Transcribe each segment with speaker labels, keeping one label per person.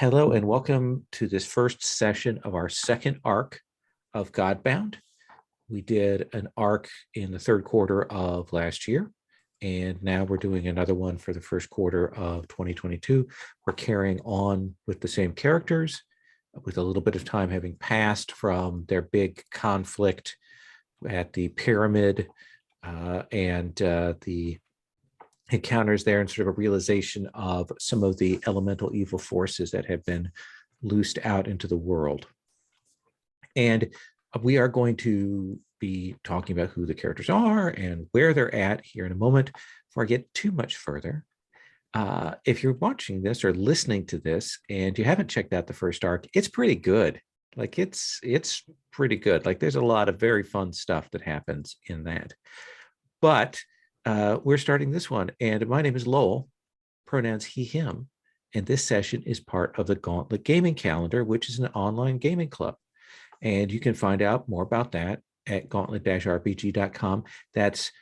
Speaker 1: Hello and welcome to this first session of our second arc of Godbound. We did an arc in the third quarter of last year, and now we're doing another one for the first quarter of 2022. We're carrying on with the same characters, with a little bit of time having passed from their big conflict at the pyramid and the encounters there, and sort of a realization of some of the elemental evil forces that have been loosed out into the world. And we are going to be talking about who the characters are and where they're at here in a moment. Before I get too much further, if you're watching this or listening to this and you haven't checked out the first arc, it's pretty good. Like it's pretty good. Like there's a lot of very fun stuff that happens in that. But we're starting this one, and my name is Lowell, pronouns he, him, and this session is part of the Gauntlet Gaming Calendar, which is an online gaming club. And you can find out more about that at gauntlet-rpg.com. That's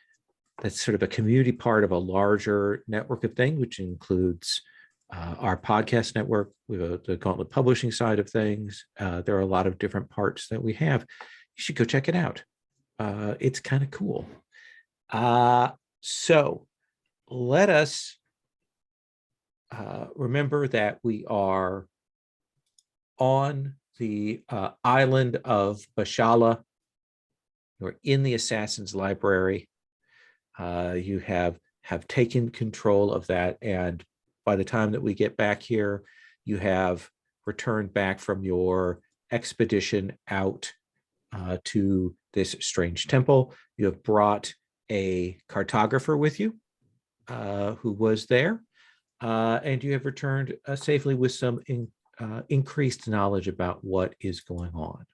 Speaker 1: sort of a community part of a larger network of things, which includes our podcast network, with the Gauntlet publishing side of things. There are a lot of different parts that we have. You should go check it out. It's kind of cool. So let us remember that we are on the island of Bashala. You're in the Assassin's Library. You have taken control of that, and by the time that we get back here, you have returned back from your expedition out to this strange temple. You have brought a cartographer with you who was there, and you have returned safely with some increased knowledge about what is going on.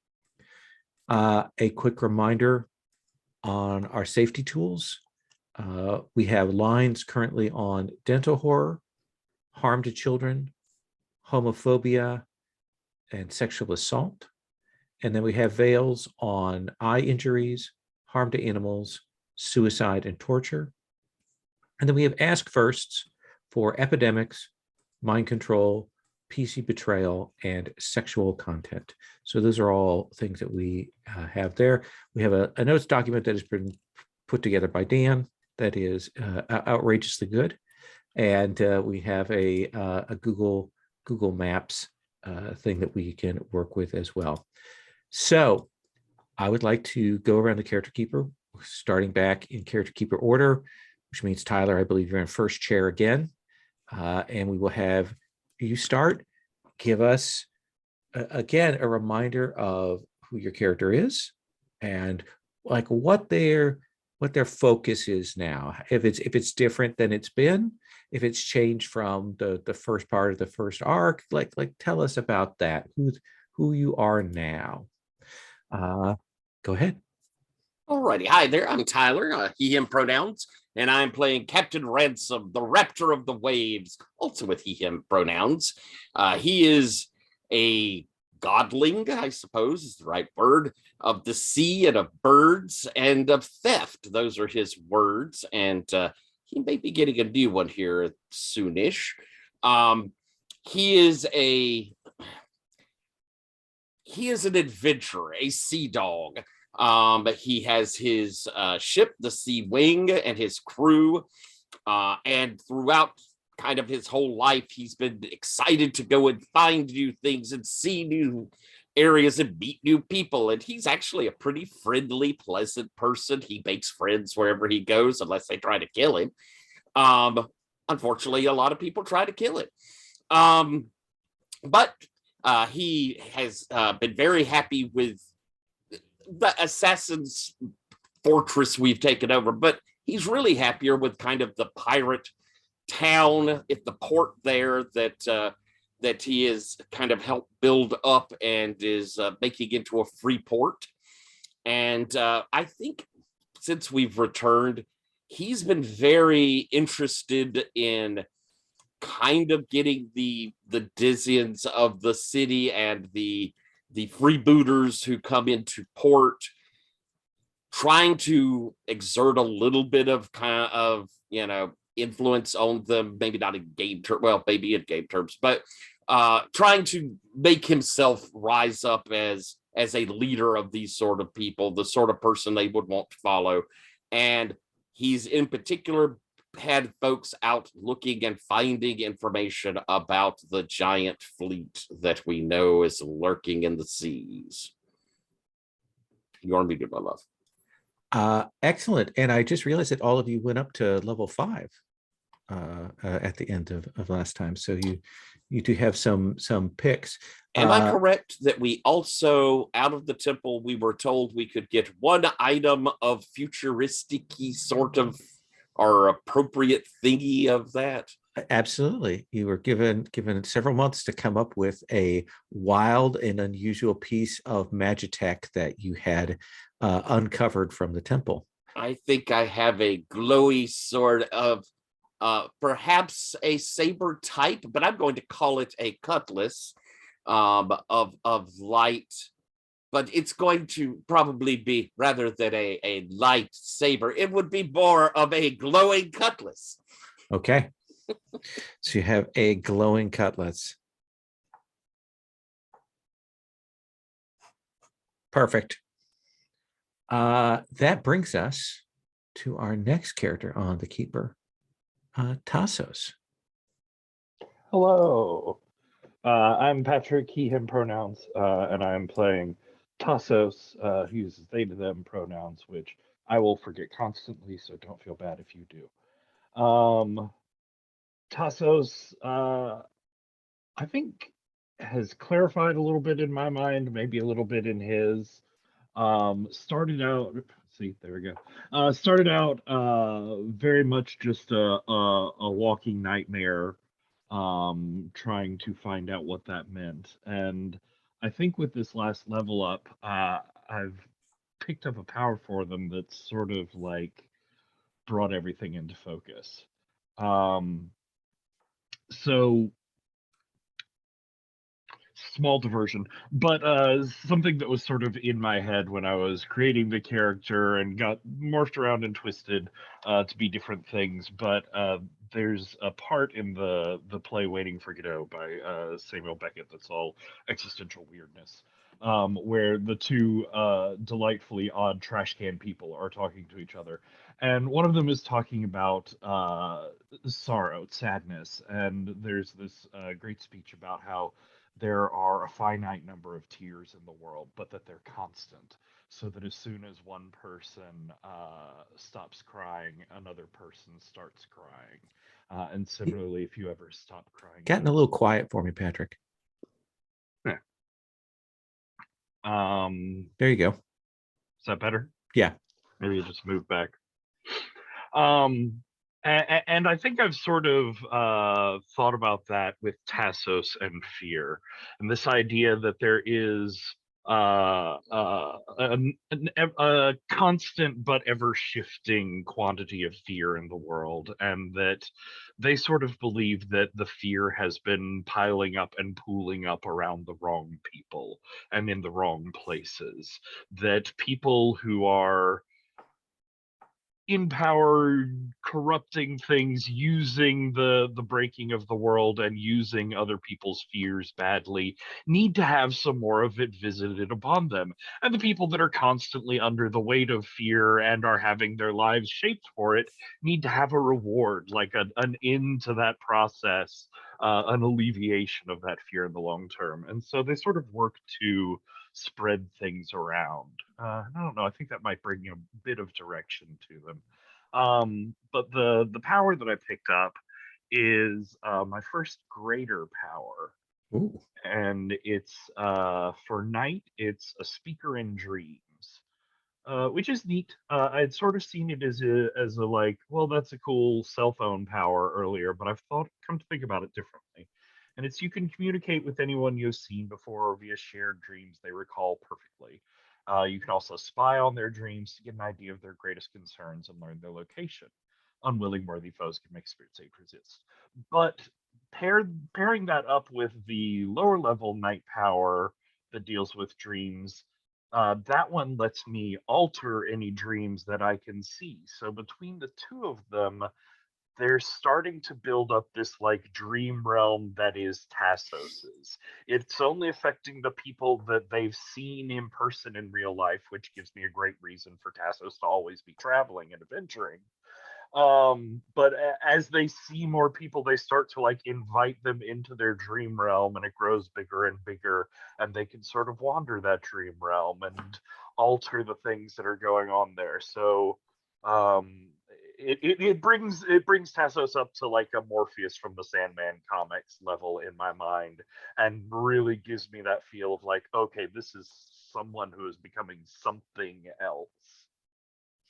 Speaker 1: A quick reminder on our safety tools. We have lines currently on dental horror, harm to children, homophobia, and sexual assault. And then we have veils on eye injuries, harm to animals, suicide, and torture. And then we have ask firsts for epidemics, mind control, PC betrayal, and sexual content. So those are all things that we have there. We have a notes document that has been put together by Dan that is outrageously good. And we have a Google Maps thing that we can work with as well. So I would like to go around the character keeper, starting back in character keeper order, which means Tyler, I believe you're in first chair again. And we will have you start. Give us, again, a reminder of who your character is and like what their focus is now. If it's different than it's been, if it's changed from the first part of the first arc, like tell us about that, who you are now. Go ahead.
Speaker 2: Alrighty, hi there, I'm Tyler, he, him pronouns, and I'm playing Captain Ransom, the Raptor of the Waves, also with he, him pronouns. He is a godling, I suppose is the right word, of the sea and of birds and of theft. Those are his words, and he may be getting a new one here soonish. He is an adventurer, a sea dog. He has his ship, the Sea Wing, and his crew, and throughout kind of his whole life, he's been excited to go and find new things and see new areas and meet new people. And he's actually a pretty friendly, pleasant person. He makes friends wherever he goes, unless they try to kill him. Unfortunately, a lot of people try to kill him. But he has been very happy with the Assassin's fortress we've taken over, but he's really happier with kind of the pirate town at the port there that he has kind of helped build up and is making into a free port. And I think since we've returned, he's been very interested in kind of getting the Dizians of the city and the freebooters who come into port, trying to exert a little bit of kind of, influence on them, maybe not in game terms, well, maybe in game terms, but trying to make himself rise up as a leader of these sort of people, the sort of person they would want to follow. And he's in particular had folks out looking and finding information about the giant fleet that we know is lurking in the seas. You're muted, my love.
Speaker 1: Excellent. And I just realized that all of you went up to level 5 at the end of last time. So you do have some picks.
Speaker 2: Am I correct that we also, out of the temple, we were told we could get one item of futuristic-y sort of or appropriate thingy of that?
Speaker 1: Absolutely. You were given several months to come up with a wild and unusual piece of magitech that you had uncovered from the temple.
Speaker 2: I think I have a glowy sort of perhaps a saber type, but I'm going to call it a cutlass of light, but it's going to probably be, rather than a light saber, it would be more of a glowing cutlass.
Speaker 1: Okay. So you have a glowing cutlass. Perfect. That brings us to our next character on the Keeper, Tassos.
Speaker 3: Hello. I'm Patrick, he, him pronouns, and I'm playing Tassos, who uses they, them pronouns, which I will forget constantly, so don't feel bad if you do. Tassos, I think, has clarified a little bit in my mind, maybe a little bit in his. Started out, see, there we go. Started out very much just a walking nightmare, trying to find out what that meant. And I think with this last level up, I've picked up a power for them that's sort of like brought everything into focus. So small diversion, but something that was sort of in my head when I was creating the character and got morphed around and twisted to be different things. But there's a part in the play Waiting for Godot by Samuel Beckett that's all existential weirdness, where the two delightfully odd trash can people are talking to each other. And one of them is talking about sorrow, sadness, and there's this great speech about how there are a finite number of tears in the world, but that they're constant. So that as soon as one person stops crying, another person starts crying. And similarly, if you ever stop crying,
Speaker 1: Gotten a little quiet for me, Patrick.
Speaker 3: Yeah.
Speaker 1: There you go.
Speaker 3: Is that better?
Speaker 1: Yeah.
Speaker 3: Maybe you just move back. And I think I've sort of thought about that with Tassos and fear, and this idea that there is a constant but ever shifting quantity of fear in the world, and that they sort of believe that the fear has been piling up and pooling up around the wrong people and in the wrong places, that people who are in power, corrupting things, using the breaking of the world and using other people's fears badly, need to have some more of it visited upon them. And the people that are constantly under the weight of fear and are having their lives shaped for it need to have a reward, like an end to that process, an alleviation of that fear in the long term. And so they sort of work to spread things around. I don't know. I think that might bring a bit of direction to them. But the power that I picked up is my first greater power.
Speaker 1: Ooh.
Speaker 3: And it's for night. It's a speaker in dreams, which is neat. I'd sort of seen it as a like, well, that's a cool cell phone power earlier, but I've come to think about it differently. And it's you can communicate with anyone you've seen before or via shared dreams they recall perfectly. You can also spy on their dreams to get an idea of their greatest concerns and learn their location. Unwilling worthy foes can make spirit safe resist. But pairing that up with the lower level night power that deals with dreams, that one lets me alter any dreams that I can see. So between the two of them, they're starting to build up this like dream realm that is Tassos's. It's only affecting the people that they've seen in person in real life, which gives me a great reason for Tassos to always be traveling and adventuring. But as they see more people, they start to like invite them into their dream realm, and it grows bigger and bigger, and they can sort of wander that dream realm and alter the things that are going on there. So it brings Tassos up to like a Morpheus from the Sandman comics level in my mind, and really gives me that feel of like, okay, this is someone who is becoming something else.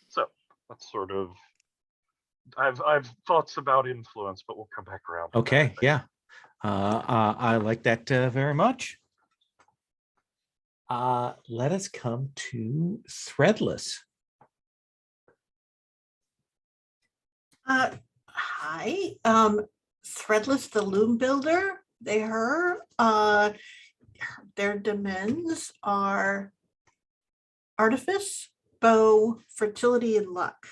Speaker 3: So that's sort of I've thoughts about influence, but we'll come back around.
Speaker 1: Okay, yeah. I like that very much. Let us come to Threadless.
Speaker 4: Hi, Threadless, the Loom builder. Their demens are artifice, bow, fertility, and luck.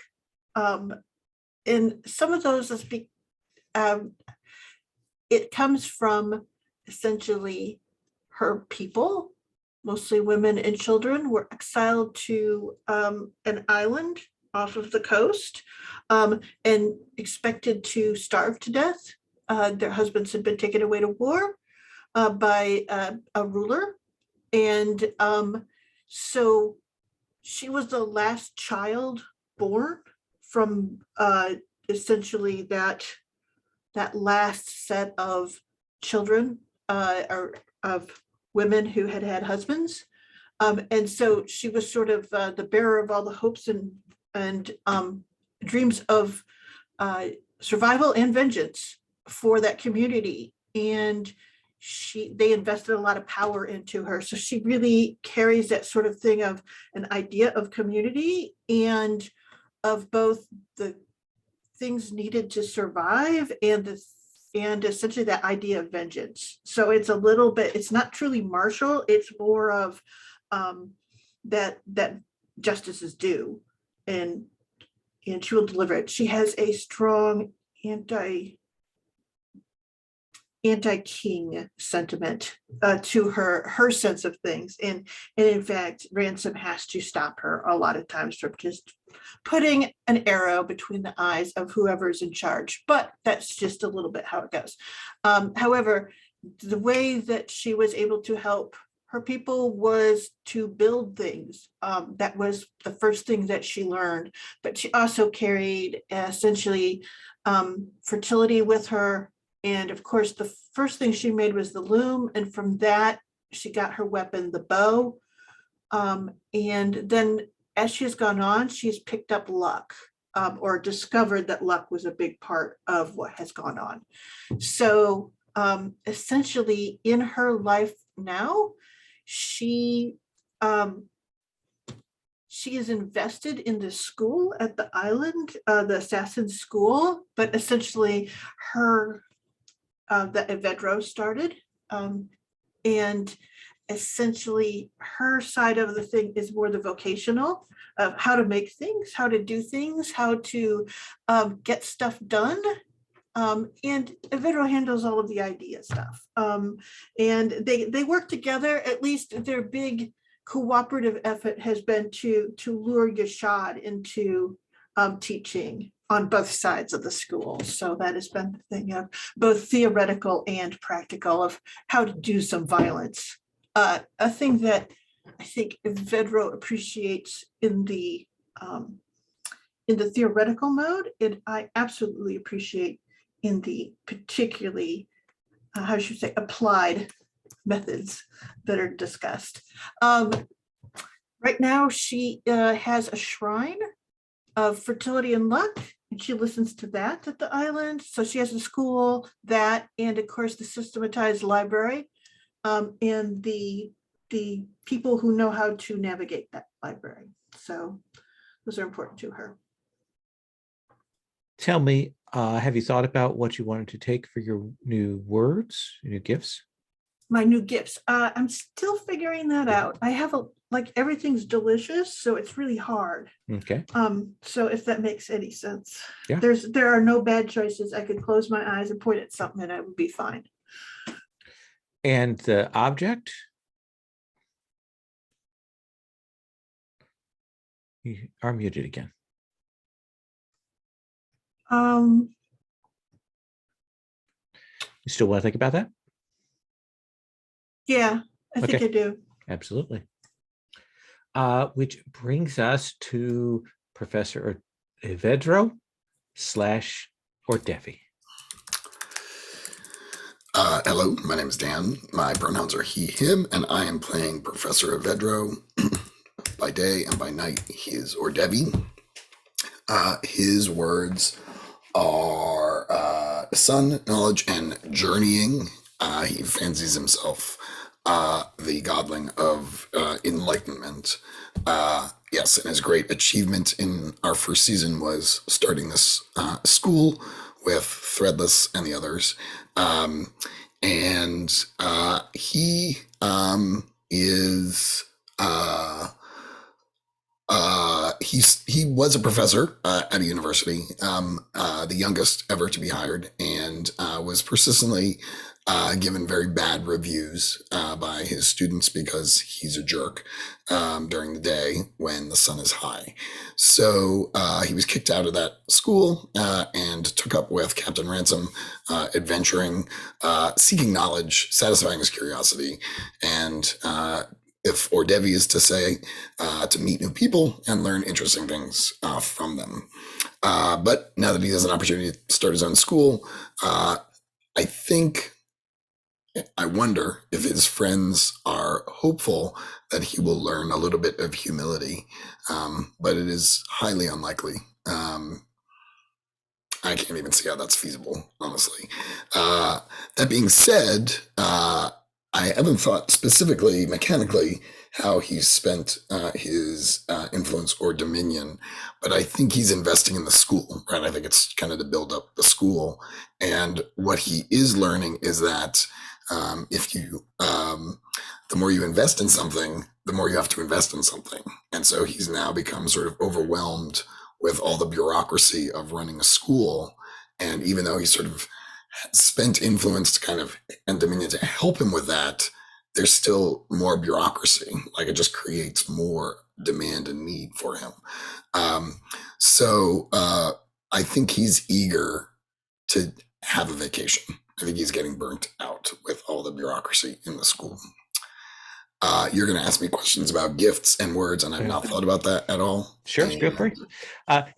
Speaker 4: And some of those it comes from essentially her people, mostly women and children, were exiled to an island off of the coast and expected to starve to death. Their husbands had been taken away to war by a ruler. And so she was the last child born from essentially that last set of children or of women who had had husbands. And so she was sort of the bearer of all the hopes and dreams of survival and vengeance for that community. And they invested a lot of power into her. So she really carries that sort of thing of an idea of community and of both the things needed to survive and essentially that idea of vengeance. So it's a little bit, it's not truly martial, it's more of that justice is due, and she will deliver it. She has a strong anti-king sentiment to her sense of things, and in fact Ransom has to stop her a lot of times from just putting an arrow between the eyes of whoever's in charge, but that's just a little bit how it goes. However, the way that she was able to help her people was to build things. That was the first thing that she learned, but she also carried essentially fertility with her. And of course, the first thing she made was the loom. And from that, she got her weapon, the bow. And then as she's gone on, she's picked up luck or discovered that luck was a big part of what has gone on. So essentially in her life now, she is invested in the school at the island, the assassin school, but essentially her that Avedro started. And essentially her side of the thing is more the vocational of how to make things, how to do things, how to get stuff done. And Avedro handles all of the idea stuff. And they work together. At least their big cooperative effort has been to lure Yashad into teaching on both sides of the school. So that has been the thing of both theoretical and practical of how to do some violence. A thing that I think Avedro appreciates in the theoretical mode, and I absolutely appreciate in the particularly, how should you say, applied methods that are discussed. Right now, she has a shrine of fertility and luck, and she listens to that at the island. So she has a school, that, and of course the systematized library, and the people who know how to navigate that library. So those are important to her.
Speaker 1: Tell me, have you thought about what you wanted to take for your new words, your new gifts?
Speaker 4: my new gifts. I'm still figuring that out. I have like everything's delicious, so it's really hard.
Speaker 1: Okay.
Speaker 4: So if that makes any sense.
Speaker 1: Yeah.
Speaker 4: There are no bad choices. I could close my eyes and point at something and I would be fine.
Speaker 1: And the object? You are muted again.
Speaker 4: Um,
Speaker 1: You still want to think about that?
Speaker 4: yeah, I think
Speaker 1: Okay.
Speaker 4: I do.
Speaker 1: Absolutely. Which brings us to Professor Avedro / Ordevi.
Speaker 5: Hello, my name is Dan. My pronouns are he, him, and I am playing Professor Avedro. By day and by night, he is Ordevi. His words are sun, knowledge, and journeying. He fancies himself the godling of enlightenment. Yes, and his great achievement in our first season was starting this school with Threadless and the others. And he is he was a professor at a university, the youngest ever to be hired, and was persistently given very bad reviews by his students because he's a jerk during the day when the sun is high. So he was kicked out of that school and took up with Captain Ransom, adventuring, seeking knowledge, satisfying his curiosity, and if Ordevi is to say, to meet new people and learn interesting things from them. But now that he has an opportunity to start his own school, I wonder if his friends are hopeful that he will learn a little bit of humility, but it is highly unlikely. I can't even see how that's feasible, honestly. That being said, I haven't thought specifically, mechanically, how he's spent his influence or dominion, but I think he's investing in the school, right? I think it's kind of to build up the school. And what he is learning is that the more you invest in something, the more you have to invest in something. And so he's now become sort of overwhelmed with all the bureaucracy of running a school. And even though he sort of spent influence to kind of and dominion to help him with that, there's still more bureaucracy. Like it just creates more demand and need for him. So I think he's eager to have a vacation. I think he's getting burnt out with all the bureaucracy in the school. You're going to ask me questions about gifts and words, and I've not thought about that at all.
Speaker 1: Sure, feel free.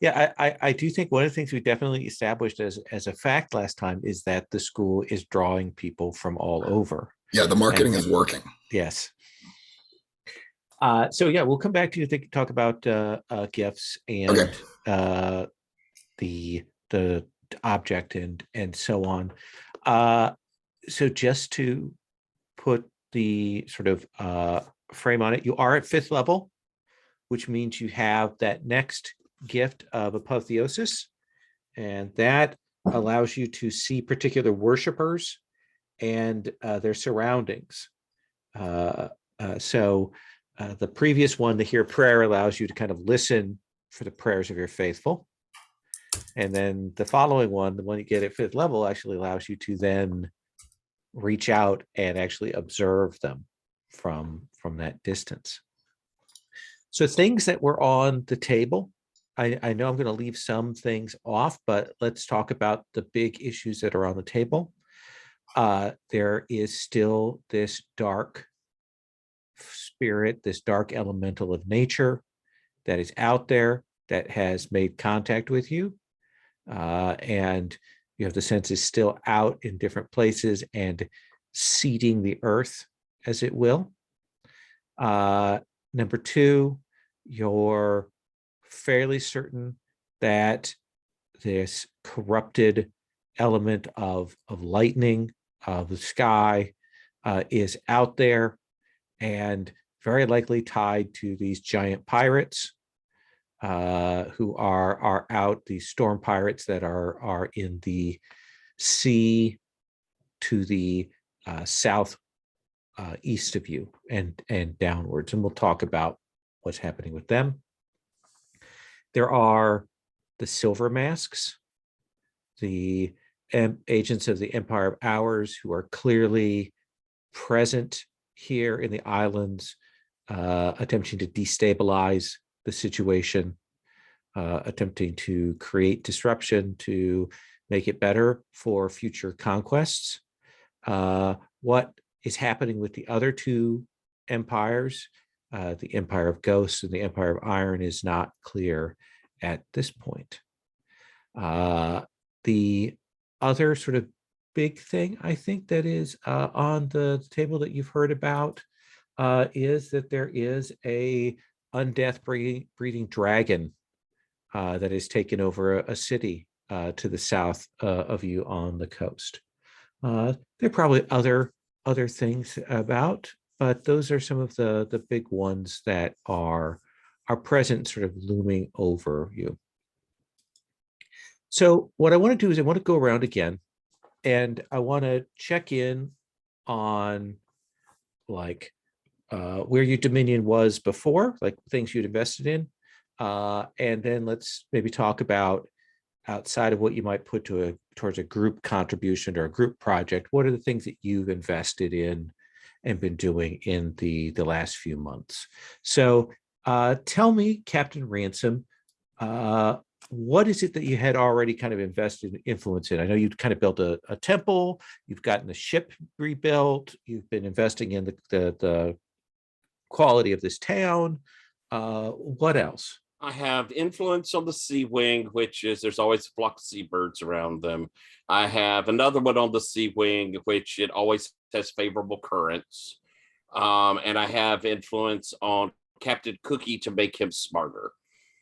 Speaker 1: Yeah, I do think one of the things we definitely established as a fact last time is that the school is drawing people from all over.
Speaker 5: Yeah, the marketing is working.
Speaker 1: Yes. So yeah, we'll come back to you to talk about gifts and the object and so on. So just to put the sort of frame on it, you are at 5th level, which means you have that next gift of apotheosis, and that allows you to see particular worshipers and their surroundings. So the previous one, the hear prayer, allows you to kind of listen for the prayers of your faithful. And then the following one, the one you get at 5th level, actually allows you to then reach out and actually observe them from that distance. So things that were on the table, I know I'm going to leave some things off, but let's talk about the big issues that are on the table. There is still this dark spirit, this dark elemental of nature that is out there that has made contact with you. And you have the sense is still out in different places and seeding the earth as it will. Number 2, you're fairly certain that this corrupted element of lightning, of the sky, is out there and very likely tied to these giant pirates who are out, these storm pirates that are in the sea to the southwest east of you and downwards, and we'll talk about what's happening with them. There are the Silver Masks, the agents of the Empire of Hours, who are clearly present here in the islands, attempting to destabilize the situation, attempting to create disruption to make it better for future conquests. What is happening with the other two empires, the Empire of Ghosts and the Empire of Iron, is not clear at this point. The other sort of big thing I think that is on the table that you've heard about is that there is a undeath breeding dragon that has taken over a city to the south of you on the coast. There are probably other things about, but those are some of the big ones that are present, sort of looming over you. So what I want to do is I want to go around again, and I want to check in on like where your Dominion was before, like things you'd invested in, and then let's maybe talk about, outside of what you might put towards a group contribution or a group project, what are the things that you've invested in and been doing in the last few months? So tell me, Captain Ransom, what is it that you had already kind of invested in influence in? I know you've kind of built a temple, you've gotten the ship rebuilt, you've been investing in the quality of this town. What else?
Speaker 2: I have influence on the sea wing, which is there's always a flock of seabirds around them. I have another one on the sea wing, which it always has favorable currents. And I have influence on Captain Cookie to make him smarter.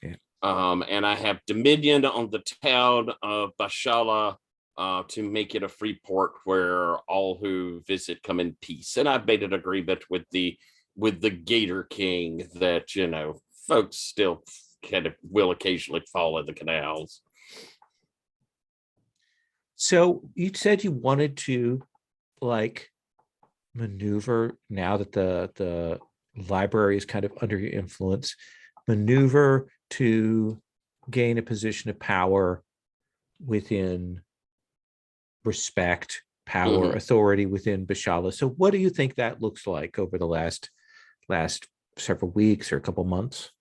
Speaker 1: Yeah.
Speaker 2: And I have dominion on the town of Bashala to make it a free port where all who visit come in peace. And I've made an agreement with the Gator King that, you know, folks still kind of will occasionally fall in the canals.
Speaker 1: So you said you wanted to like maneuver, now that the library is kind of under your influence, maneuver to gain a position of power within respect, power, authority within Bashala. So what do you think that looks like over the last several weeks or a couple months?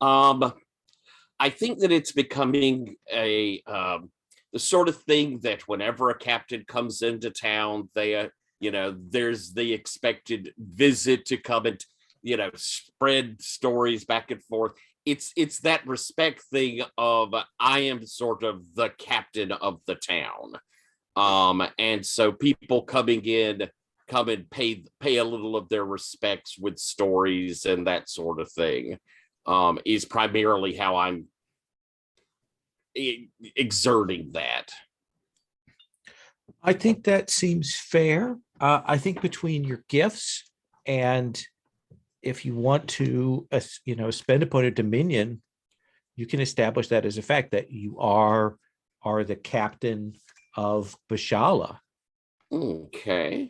Speaker 2: I think that it's becoming the sort of thing that whenever a captain comes into town, they you know, there's the expected visit to come and, you know, spread stories back and forth. It's that respect thing of I am sort of the captain of the town. And so people coming in come and pay a little of their respects with stories and that sort of thing. Is primarily how I'm exerting that.
Speaker 1: I think that seems fair. I think between your gifts and if you want to, you know, spend upon a dominion, you can establish that as a fact that you are the captain of Bashala.
Speaker 2: Okay.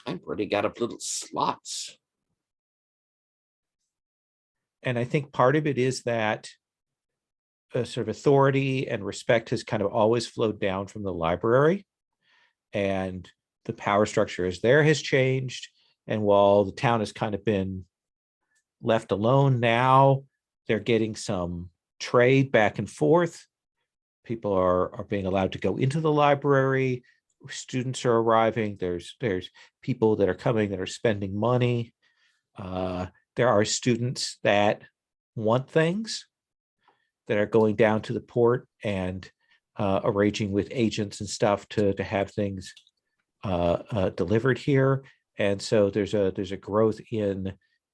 Speaker 2: I've already got up little slots.
Speaker 1: And I think part of it is that sort of authority and respect has kind of always flowed down from the library, and the power structure as there has changed. And while the town has kind of been left alone, now they're getting some trade back and forth. People are being allowed to go into the library. Students are arriving. There's people that are coming that are spending money. There are students that want things that are going down to the port and arranging with agents and stuff to have things delivered here. And so there's a growth in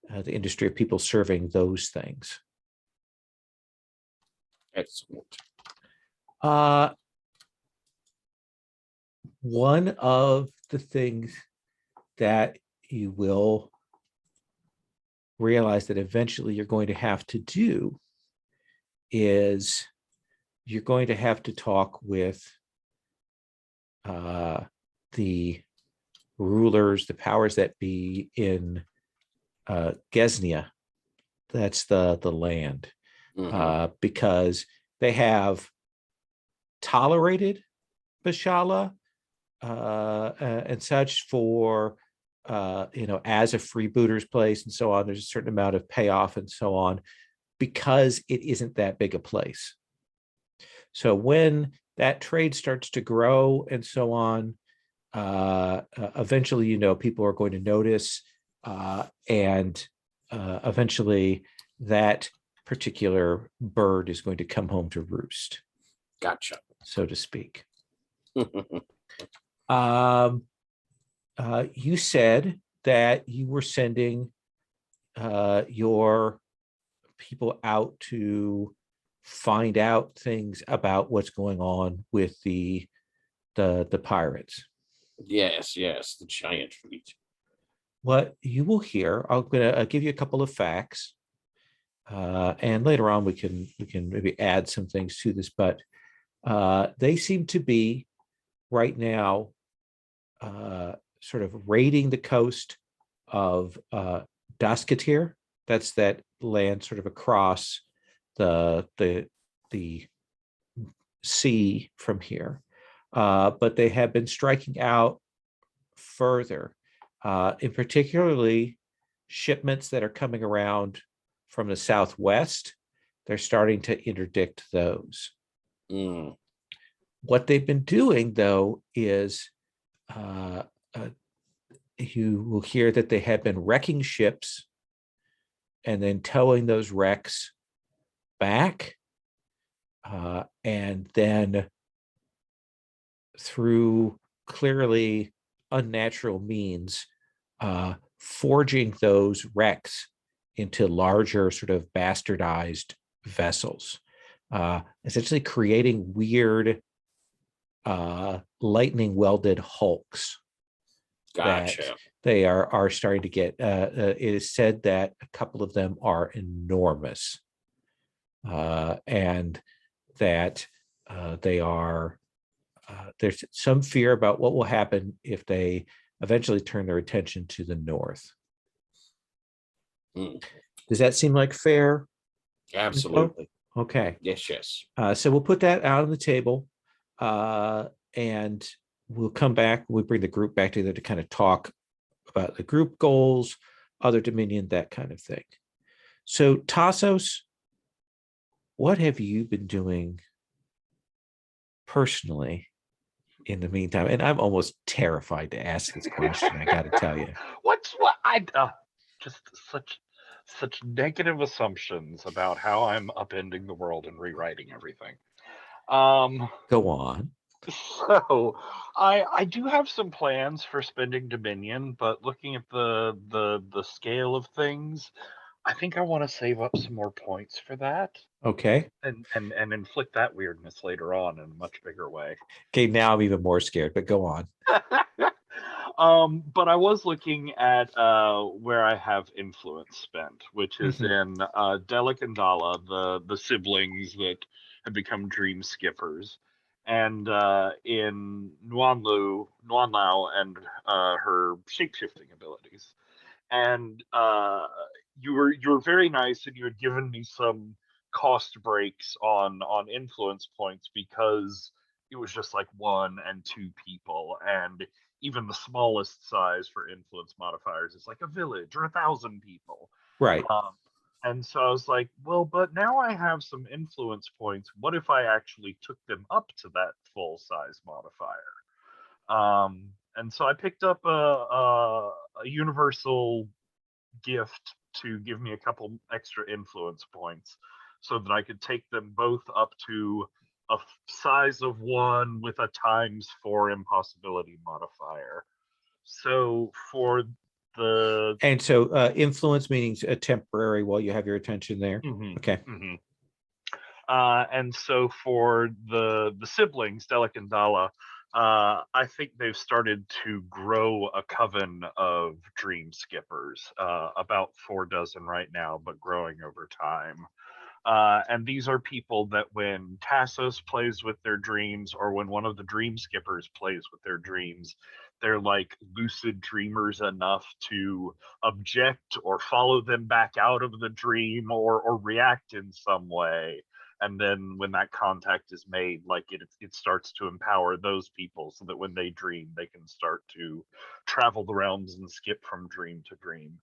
Speaker 1: the industry of people serving those things.
Speaker 2: Excellent.
Speaker 1: One of the things that you will realize that eventually you're going to have to do is you're going to have to talk with the rulers, the powers that be in Gesnia. That's the land, because they have tolerated Bashala and such for as a freebooter's place and so on. There's a certain amount of payoff and so on, because it isn't that big a place. So when that trade starts to grow and so on, eventually, people are going to notice, and eventually that particular bird is going to come home to roost.
Speaker 2: Gotcha.
Speaker 1: So to speak. You said that you were sending your people out to find out things about what's going on with the pirates.
Speaker 2: Yes, the giant fleet.
Speaker 1: What you will hear, I'm going to give you a couple of facts, and later on we can maybe add some things to this, but they seem to be right now sort of raiding the coast of Daskatir. That's that land sort of across the sea from here. But they have been striking out further, in particularly shipments that are coming around from the southwest. They're starting to interdict those. What they've been doing, though, is you will hear that they have been wrecking ships and then towing those wrecks back, and then through clearly unnatural means, forging those wrecks into larger sort of bastardized vessels, essentially creating weird lightning welded hulks.
Speaker 2: Gotcha.
Speaker 1: That they are starting to get. It is said that a couple of them are enormous, and that they are. There's some fear about what will happen if they eventually turn their attention to the north. Does that seem like fair?
Speaker 2: Absolutely.
Speaker 1: Okay.
Speaker 2: Yes.
Speaker 1: So we'll put that out on the table, and we'll come back. We'll bring the group back together to kind of talk about the group goals, other Dominion, that kind of thing. So Tassos, what have you been doing personally in the meantime? And I'm almost terrified to ask this question, I got to tell you.
Speaker 3: Just such negative assumptions about how I'm upending the world and rewriting everything.
Speaker 1: Go on.
Speaker 3: So I do have some plans for spending Dominion, but looking at the scale of things, I think I want to save up some more points for that.
Speaker 1: Okay.
Speaker 3: And inflict that weirdness later on in a much bigger way.
Speaker 1: Okay, now I'm even more scared, but go on.
Speaker 3: But I was looking at where I have influence spent, which is in Delic and Dala, the siblings that have become dream skippers, and in Nuanlao and her shapeshifting abilities. And you were very nice, and you had given me some cost breaks on influence points because it was just like 1 and 2 people, and even the smallest size for influence modifiers is like a village or 1,000 people.
Speaker 1: Right.
Speaker 3: And so I was like, well, but now I have some influence points. What if I actually took them up to that full size modifier? And so I picked up a universal gift to give me a couple extra influence points so that I could take them both up to a size of 1 with a *4 impossibility modifier. So for the...
Speaker 1: And so influence means a temporary while you have your attention there. Okay.
Speaker 3: And so for the siblings, Delic and Dala, I think they've started to grow a coven of dream skippers, about 4 dozen right now, but growing over time. And these are people that when Tassos plays with their dreams, or when one of the dream skippers plays with their dreams, they're like lucid dreamers enough to object or follow them back out of the dream, or react in some way. And then when that contact is made, like it starts to empower those people so that when they dream, they can start to travel the realms and skip from dream to dream.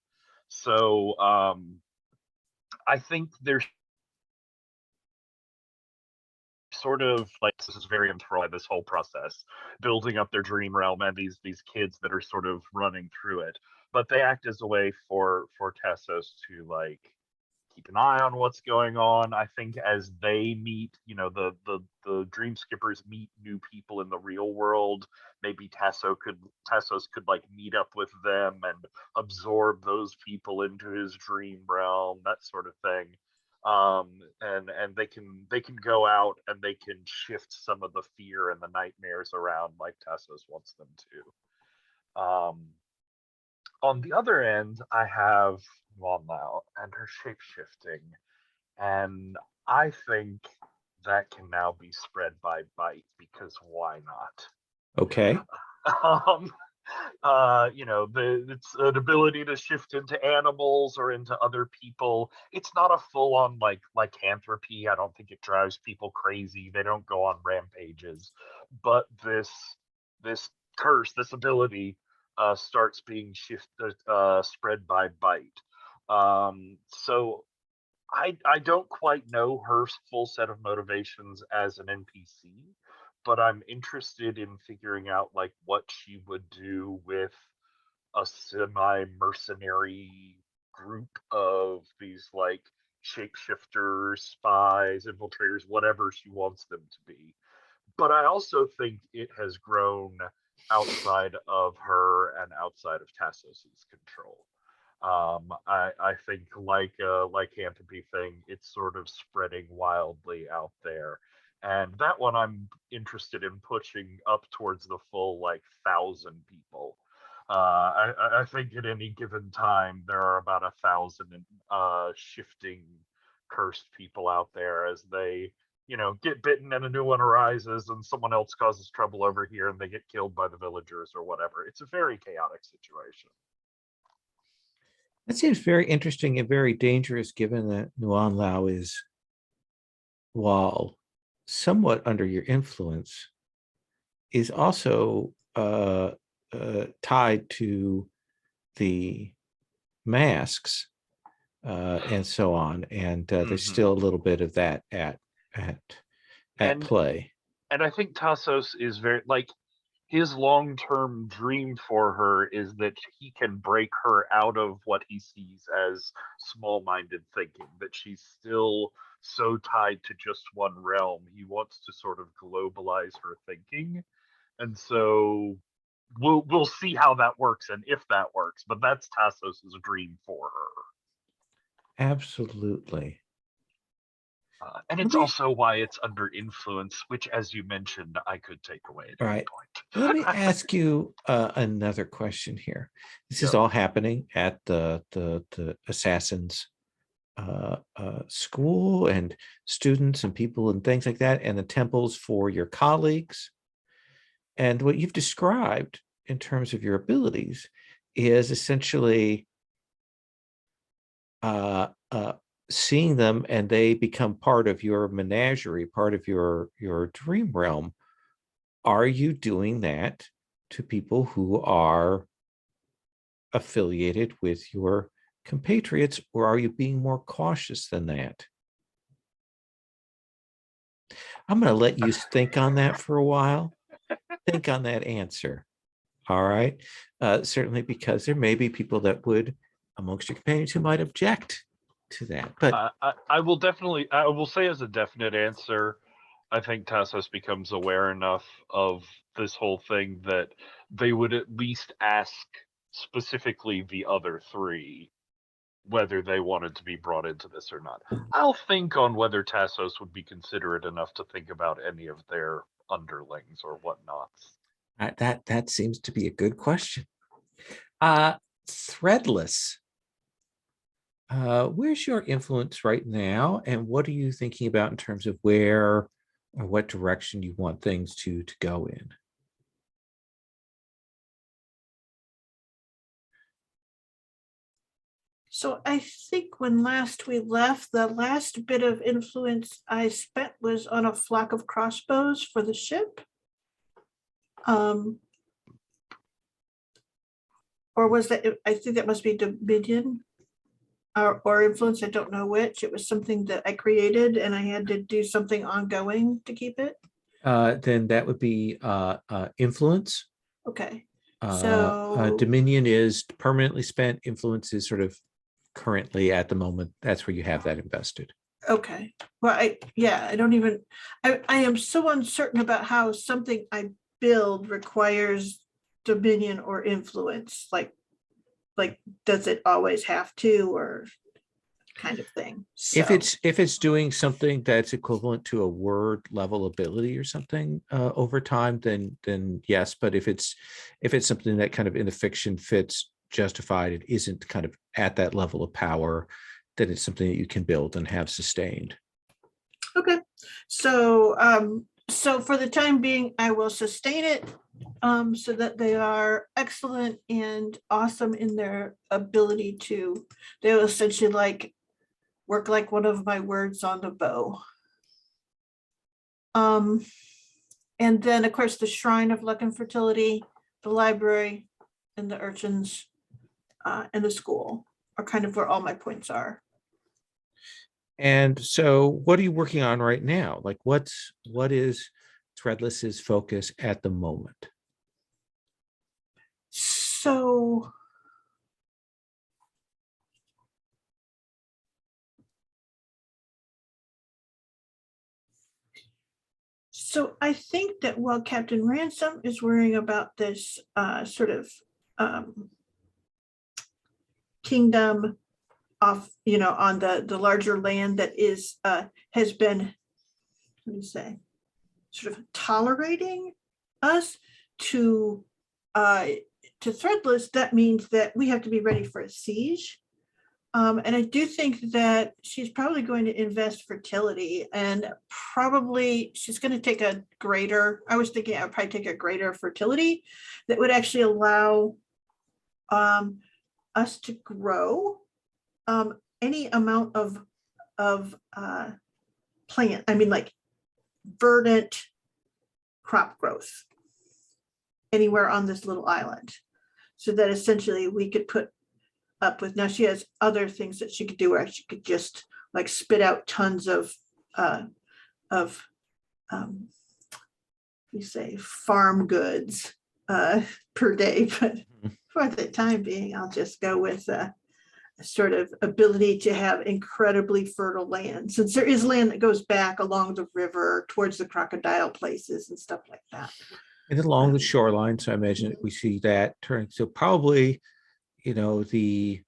Speaker 3: So I think there's sort of like, this is very enthralling, this whole process, building up their dream realm, and these kids that are sort of running through it. But they act as a way for Tassos to like keep an eye on what's going on. I think as they meet, you know, the dream skippers meet new people in the real world, maybe Tassos could like meet up with them and absorb those people into his dream realm, that sort of thing. And they can go out and they can shift some of the fear and the nightmares around like Tassos wants them to. On the other end, I have Monlau and her shape-shifting, and I think that can now be spread by bite, because why not?
Speaker 1: Okay.
Speaker 3: You know, it's an ability to shift into animals or into other people. It's not a full-on like lycanthropy. I don't think it drives people crazy. They don't go on rampages, but this curse, this ability, starts being spread by bite. So I don't quite know her full set of motivations as an NPC, but I'm interested in figuring out like what she would do with a semi-mercenary group of these like shapeshifters, spies, infiltrators, whatever she wants them to be. But I also think it has grown outside of her and outside of Tassos's control. I think like a lycanthropy thing, it's sort of spreading wildly out there. And that one I'm interested in pushing up towards the full like 1,000 people. I think at any given time there are about 1,000 shifting cursed people out there as they, you know, get bitten and a new one arises and someone else causes trouble over here and they get killed by the villagers or whatever. It's a very chaotic situation.
Speaker 1: That seems very interesting and very dangerous, given that Nuan Lao is, while somewhat under your influence, is also tied to the masks and so on. And there's still a little bit of that at play.
Speaker 3: And I think Tassos is very like, his long-term dream for her is that he can break her out of what he sees as small-minded thinking, that she's still so tied to just one realm. He wants to sort of globalize her thinking. And so we'll see how that works and if that works, but that's Tassos's dream for her.
Speaker 1: Absolutely.
Speaker 3: And it's also why it's under influence, which, as you mentioned, I could take away at any point.
Speaker 1: Let me ask you another question here. This is all happening at the assassins school, and students and people and things like that, and the temples for your colleagues. And what you've described in terms of your abilities is essentially seeing them, and they become part of your menagerie, part of your dream realm. Are you doing that to people who are affiliated with your compatriots, or are you being more cautious than that? I'm going to let you think on that for a while. Think on that answer. All right. Certainly, because there may be people that would, amongst your companions, who might object to that. But
Speaker 3: I will say as a definite answer, I think Tassos becomes aware enough of this whole thing that they would at least ask specifically the other three whether they wanted to be brought into this or not. I'll think on whether Tassos would be considerate enough to think about any of their underlings or whatnots.
Speaker 1: That seems to be a good question. Threadless. Where's your influence right now, and what are you thinking about in terms of where or what direction you want things to go in?
Speaker 4: So I think when last we left, the last bit of influence I spent was on a flock of crossbows for the ship. Or was that, I think that must be Dominion or influence, I don't know which. It was something that I created and I had to do something ongoing to keep it.
Speaker 1: Then that would be influence.
Speaker 4: Okay, so
Speaker 1: Dominion is permanently spent. Influence is sort of currently at the moment. That's where you have that invested.
Speaker 4: okay, well, I don't even, I am so uncertain about how something I build requires dominion or influence, like does it always have to, or kind of thing. So,
Speaker 1: If it's doing something that's equivalent to a word level ability or something over time, then yes. But if it's something that kind of in the fiction fits justified, it isn't kind of at that level of power, then it's something that you can build and have sustained.
Speaker 4: okay, so so for the time being, I will sustain it so that they are excellent and awesome in their ability to, they will essentially like work like one of my words on the bow. And then of course the Shrine of Luck and Fertility, the library, and the urchins, and the school are kind of where all my points are.
Speaker 1: And so what are you working on right now? Like what is Threadless's focus at the moment?
Speaker 4: So I think that while Captain Ransom is worrying about this sort of kingdom off, on the larger land that is has been, let me say, sort of tolerating us to Threadless, that means that we have to be ready for a siege. And I do think that she's probably going to invest fertility, and probably she's going to take a greater, I was thinking I would probably take a greater fertility that would actually allow us to grow any amount of plant, I mean like verdant crop growth anywhere on this little island, so that essentially we could put up with, now she has other things that she could do where she could just like spit out tons of we say farm goods per day, but for the time being I'll just go with a sort of ability to have incredibly fertile land, since there is land that goes back along the river towards the crocodile places and stuff like that.
Speaker 1: And along the shoreline, so I imagine we see that turning. So probably, the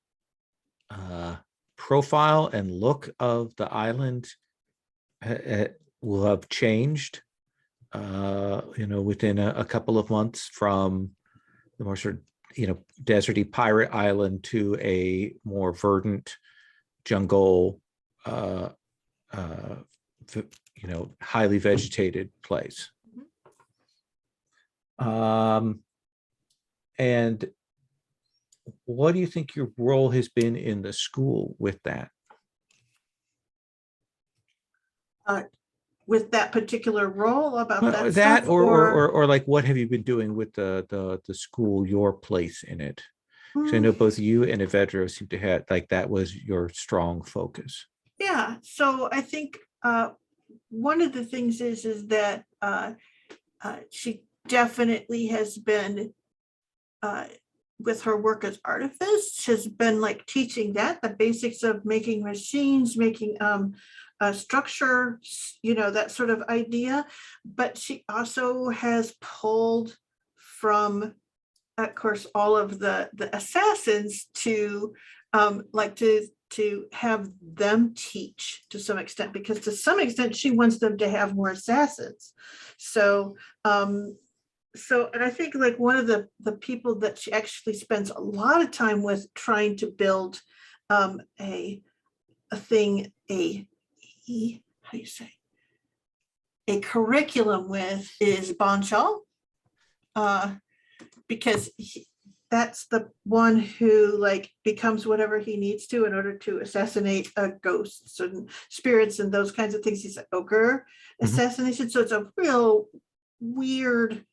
Speaker 1: profile and look of the island will have changed, within a couple of months, from the more sort of, deserty pirate island to a more verdant jungle, highly vegetated place. And what do you think your role has been in the school with that?
Speaker 4: With that particular role about
Speaker 1: Well,
Speaker 4: that stuff,
Speaker 1: or like what have you been doing with the school, your place in it? So I know both you and Avedro seem to have, like, that was your strong focus.
Speaker 4: Yeah, so I think one of the things is that she definitely has been with her work as artist, has been like teaching the basics of making machines, making structure, that sort of idea. But she also has pulled from, of course, all of the assassins to to have them teach to some extent, because to some extent she wants them to have more assassins. So and I think like one of the people that she actually spends a lot of time with trying to build a thing, how do you say, a curriculum with is Banchal, because that's the one who like becomes whatever he needs to in order to assassinate ghosts and spirits and those kinds of things. He's an ogre assassination. So it's a real weird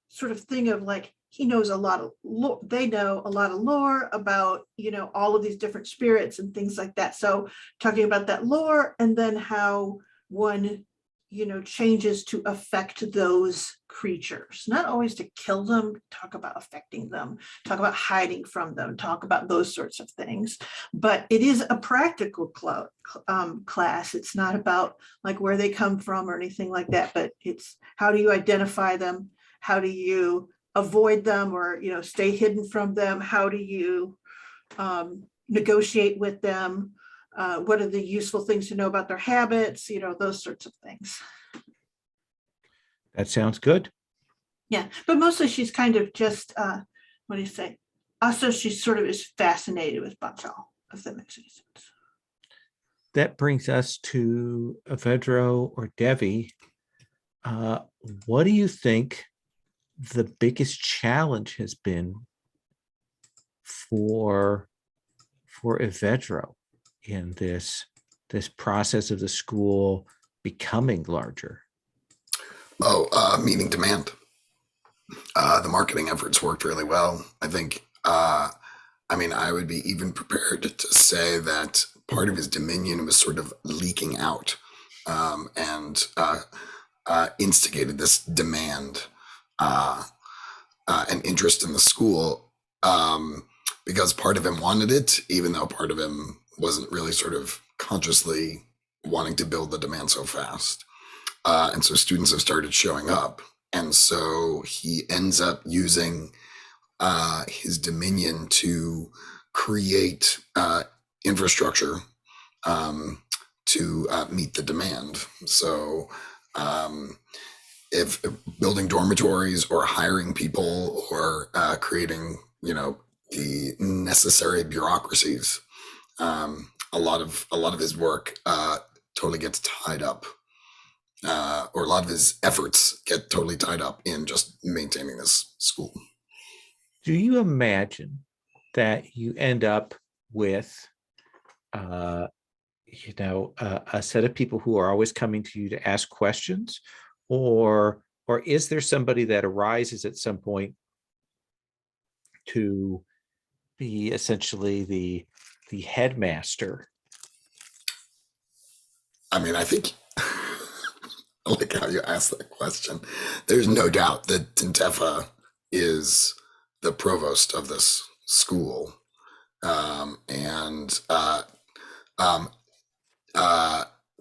Speaker 4: sort of thing of like, he knows a lot of lore. They know a lot of lore about, you know, all of these different spirits and things like that. So talking about that lore and then how one, you know, changes to affect those creatures, not always to kill them, talk about affecting them, talk about hiding from them, talk about those sorts of things. But it is a practical class. It's not about like where they come from or anything like that, but it's how do you identify them? How do you avoid them or, you know, stay hidden from them? How do you negotiate with them? What are the useful things to know about their habits? You know, those sorts of things.
Speaker 1: That sounds good.
Speaker 4: Yeah, but mostly she's kind of just, what do you say? Also, she sort of is fascinated with Banchal, if that makes any sense.
Speaker 1: That brings us to Avedro or Devi. What do you think the biggest challenge has been for Avedro in this process of the school becoming larger?
Speaker 5: Meeting demand. The marketing efforts worked really well. I think, I mean, I would be even prepared to say that part of his dominion was sort of leaking out and instigated this demand and interest in the school because part of him wanted it, even though part of him wasn't really sort of consciously wanting to build the demand so fast. And so students have started showing up. And so he ends up using his dominion to create infrastructure to meet the demand. So if building dormitories or hiring people or creating, you know, the necessary bureaucracies, a lot of his work totally gets tied up. Or a lot of his efforts get totally tied up in just maintaining this school.
Speaker 1: Do you imagine that you end up with, a set of people who are always coming to you to ask questions, or is there somebody that arises at some point to be essentially the headmaster?
Speaker 5: I mean, I think. I like how you asked that question. There's no doubt that Tintefa is the provost of this school.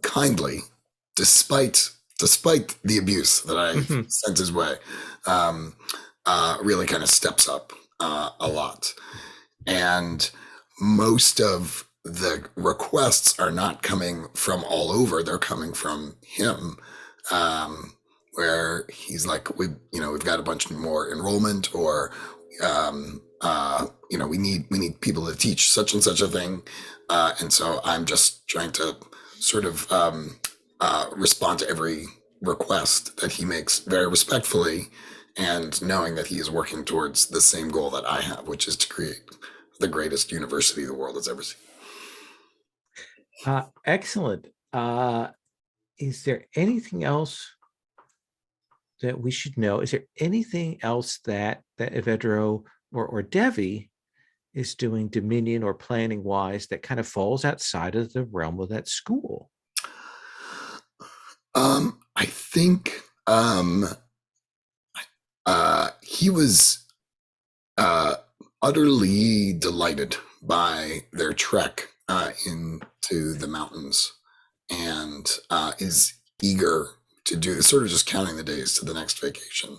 Speaker 5: Kindly, despite the abuse that I sent his way, really kind of steps up a lot. And most of the requests are not coming from all over. They're coming from him. Where he's like, we've got a bunch more enrollment, or we need people to teach such and such a thing, and so I'm just trying to sort of respond to every request that he makes very respectfully, and knowing that he is working towards the same goal that I have, which is to create the greatest university the world has ever seen.
Speaker 1: Excellent. Is there anything else that we should know? Is there anything else that Avedro or Devi is doing dominion or planning wise that kind of falls outside of the realm of that school?
Speaker 5: I think he was utterly delighted by their trek into the mountains, and is eager to do this, sort of just counting the days to the next vacation.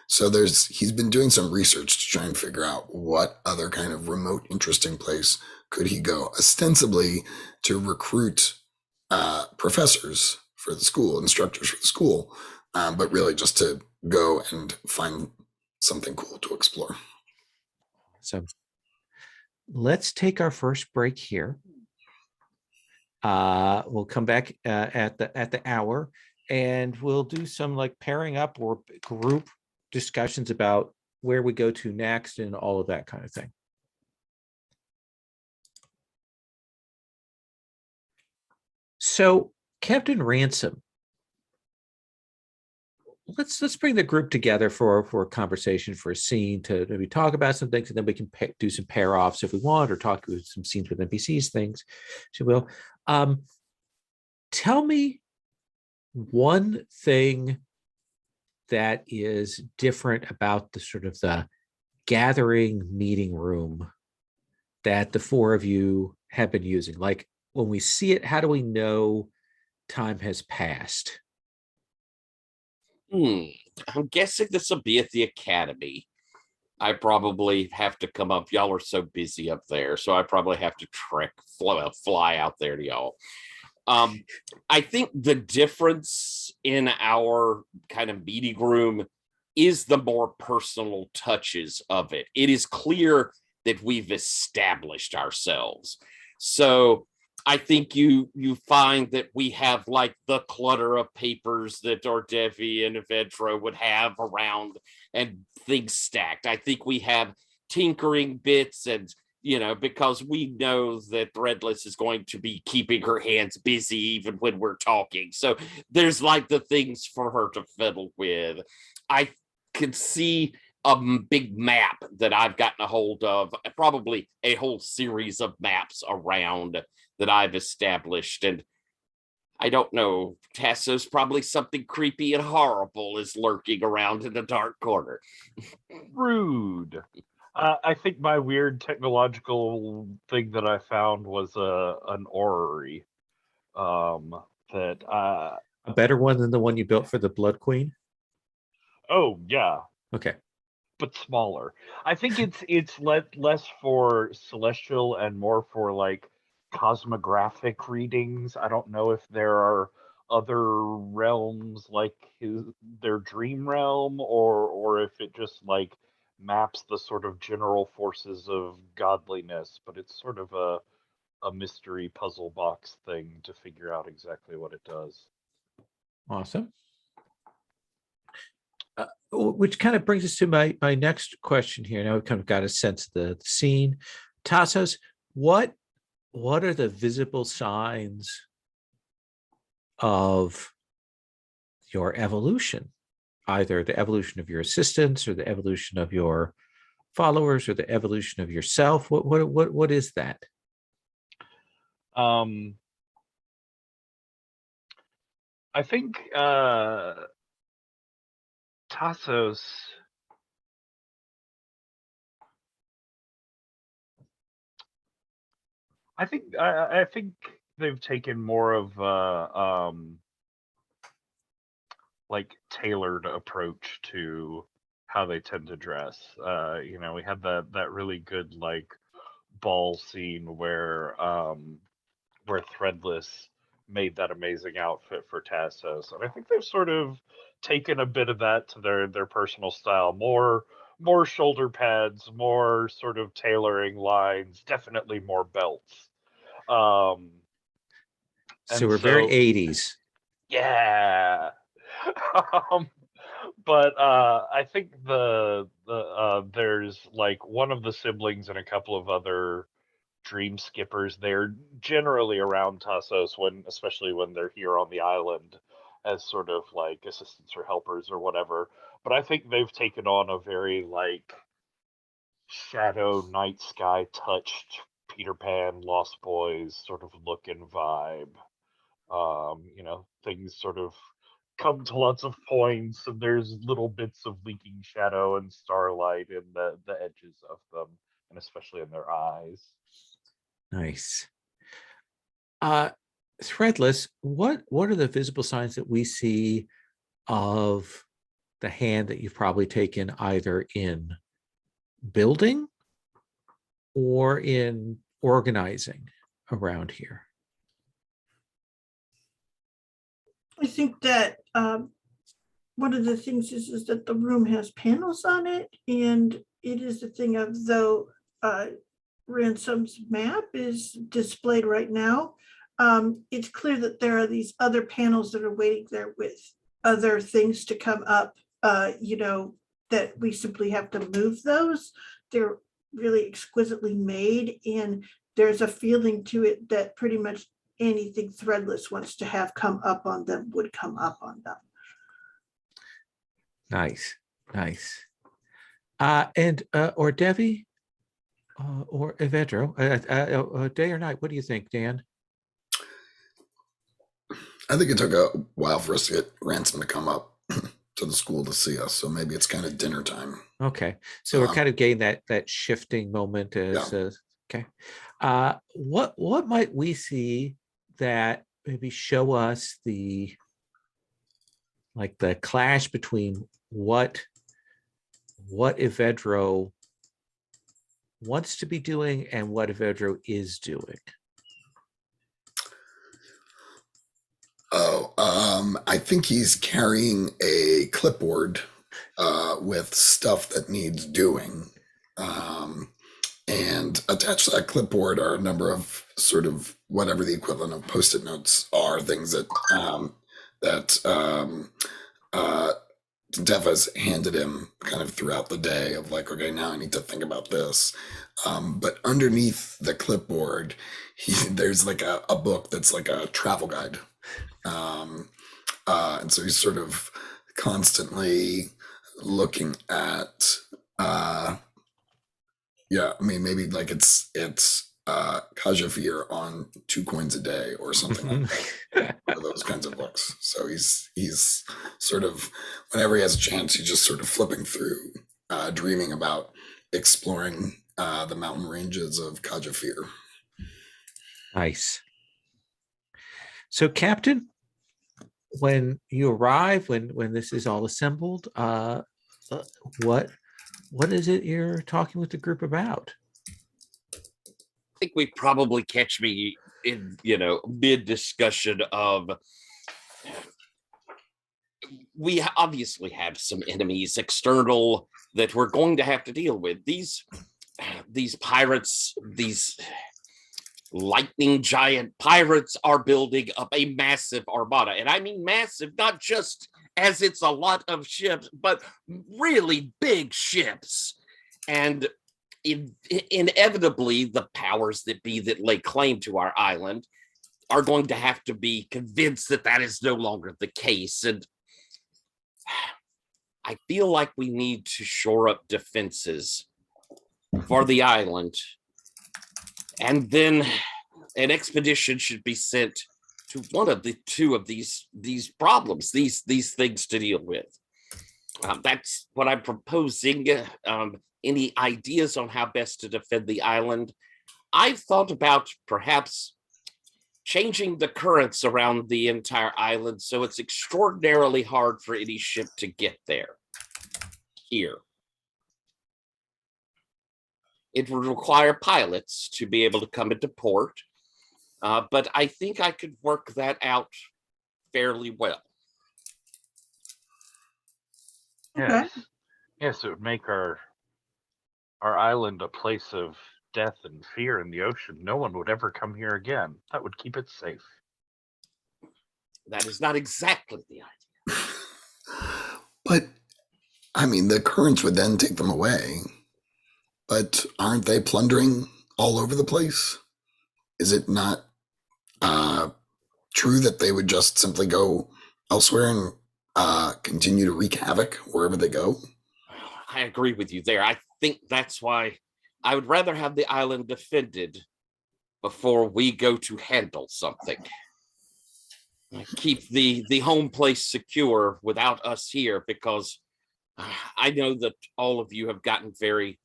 Speaker 5: So he's been doing some research to try and figure out what other kind of remote, interesting place could he go, ostensibly to recruit professors for the school, instructors for the school, but really just to go and find something cool to explore.
Speaker 1: So let's take our first break here. We'll come back at the hour, and we'll do some like pairing up or group discussions about where we go to next and all of that kind of thing. So, Captain Ransom, let's bring the group together for a conversation, for a scene, to maybe talk about some things, and then we can do some pair offs if we want, or talk with some scenes with NPCs, things, if you will. Tell me one thing that is different about the sort of the gathering meeting room that the four of you have been using. Like, when we see it, how do we know time has passed?
Speaker 2: I'm guessing this will be at the academy. I probably have to come up. Y'all are so busy up there, so I probably have to fly out there to y'all. I think the difference in our kind of meeting room is the more personal touches of it. It is clear that we've established ourselves. So I think you find that we have like the clutter of papers that Ordevi and Avedro would have around and things stacked. I think we have tinkering bits, and because we know that Threadless is going to be keeping her hands busy even when we're talking. So there's like the things for her to fiddle with. I can see a big map that I've gotten a hold of, probably a whole series of maps around that I've established. And I don't know, Tasso's probably something creepy and horrible is lurking around in the dark corner.
Speaker 3: Rude. I think my weird technological thing that I found was an orrery. That
Speaker 1: A better one than the one you built for the Blood Queen?
Speaker 3: Oh yeah,
Speaker 1: Okay.
Speaker 3: but smaller. I think it's less for celestial and more for like cosmographic readings. I don't know if there are other realms like their dream realm, or if it just like maps the sort of general forces of godliness, but it's sort of a mystery puzzle box thing to figure out exactly what it does.
Speaker 1: Awesome. Which kind of brings us to my next question here. Now we've kind of got a sense of the scene. Tassos, what are the visible signs of your evolution? Either the evolution of your assistants, or the evolution of your followers, or the evolution of yourself. What is that?
Speaker 3: I think Tassos. I think they've taken more of like tailored approach to how they tend to dress. We had that really good like ball scene where Threadless made that amazing outfit for Tassos, and I think they've sort of taken a bit of that to their personal style. More shoulder pads, more sort of tailoring lines, definitely more belts.
Speaker 1: So we're very 80s.
Speaker 3: Yeah. But I think there's like one of the siblings and a couple of other dream skippers. They're generally around Tassos especially when they're here on the island as sort of like assistants or helpers or whatever. But I think they've taken on a very like shadow night sky touched Peter Pan, Lost Boys sort of look and vibe. Things sort of come to lots of points, and there's little bits of leaking shadow and starlight in the edges of them, and especially in their eyes.
Speaker 1: Nice. Threadless, what are the visible signs that we see of the hand that you've probably taken either in building or in organizing around here?
Speaker 4: I think that one of the things is that the room has panels on it, and it is the thing of though Ransom's map is displayed right now, it's clear that there are these other panels that are waiting there with other things to come up, that we simply have to move those. They're really exquisitely made, and there's a feeling to it that pretty much anything Threadless wants to have come up on them would come up on them.
Speaker 1: Nice. Or Devi, or Avedro, day or night, what do you think, Dan?
Speaker 5: I think it took a while for us to get Ransom to come up to the school to see us, so maybe it's kind of dinner time.
Speaker 1: Okay, so we're kind of getting that shifting moment as okay. What might we see that maybe show us the clash between what Avedro wants to be doing and what Avedro is doing?
Speaker 5: I think he's carrying a clipboard with stuff that needs doing. And attached to that clipboard are a number of sort of whatever the equivalent of Post-it notes are, things that Deva's handed him kind of throughout the day of like, okay, now I need to think about this. But underneath the clipboard, there's like a book that's like a travel guide. And so he's sort of constantly looking at, maybe like it's Kajafir on 2 coins a day or something like that. One of those kinds of books. So he's sort of, whenever he has a chance, he's just sort of flipping through, dreaming about exploring the mountain ranges of Kajafir.
Speaker 1: Nice. So, Captain, when you arrive, when this is all assembled, what is it you're talking with the group about?
Speaker 2: I think we probably catch me in, mid discussion of, we obviously have some enemies external that we're going to have to deal with. These pirates, these lightning giant pirates are building up a massive armada. And I mean massive, not just as it's a lot of ships, but really big ships. And inevitably, the powers that be that lay claim to our island are going to have to be convinced that that is no longer the case. And I feel like we need to shore up defenses for the island. And then an expedition should be sent to one of the two of these problems, these things to deal with. That's what I'm proposing. Any ideas on how best to defend the island? I've thought about perhaps changing the currents around the entire island so it's extraordinarily hard for any ship to get there. Here. It would require pilots to be able to come into port, but I think I could work that out fairly well.
Speaker 3: Yes, yes, it would make our island a place of death and fear in the ocean. No one would ever come here again. That would keep it safe.
Speaker 2: That is not exactly the idea.
Speaker 5: But, I mean, the currents would then take them away. But aren't they plundering all over the place? Is it not true that they would just simply go elsewhere and continue to wreak havoc wherever they go?
Speaker 2: I agree with you there. I think that's why I would rather have the island defended before we go to handle something. Keep the home place secure without us here, because I know that all of you have gotten very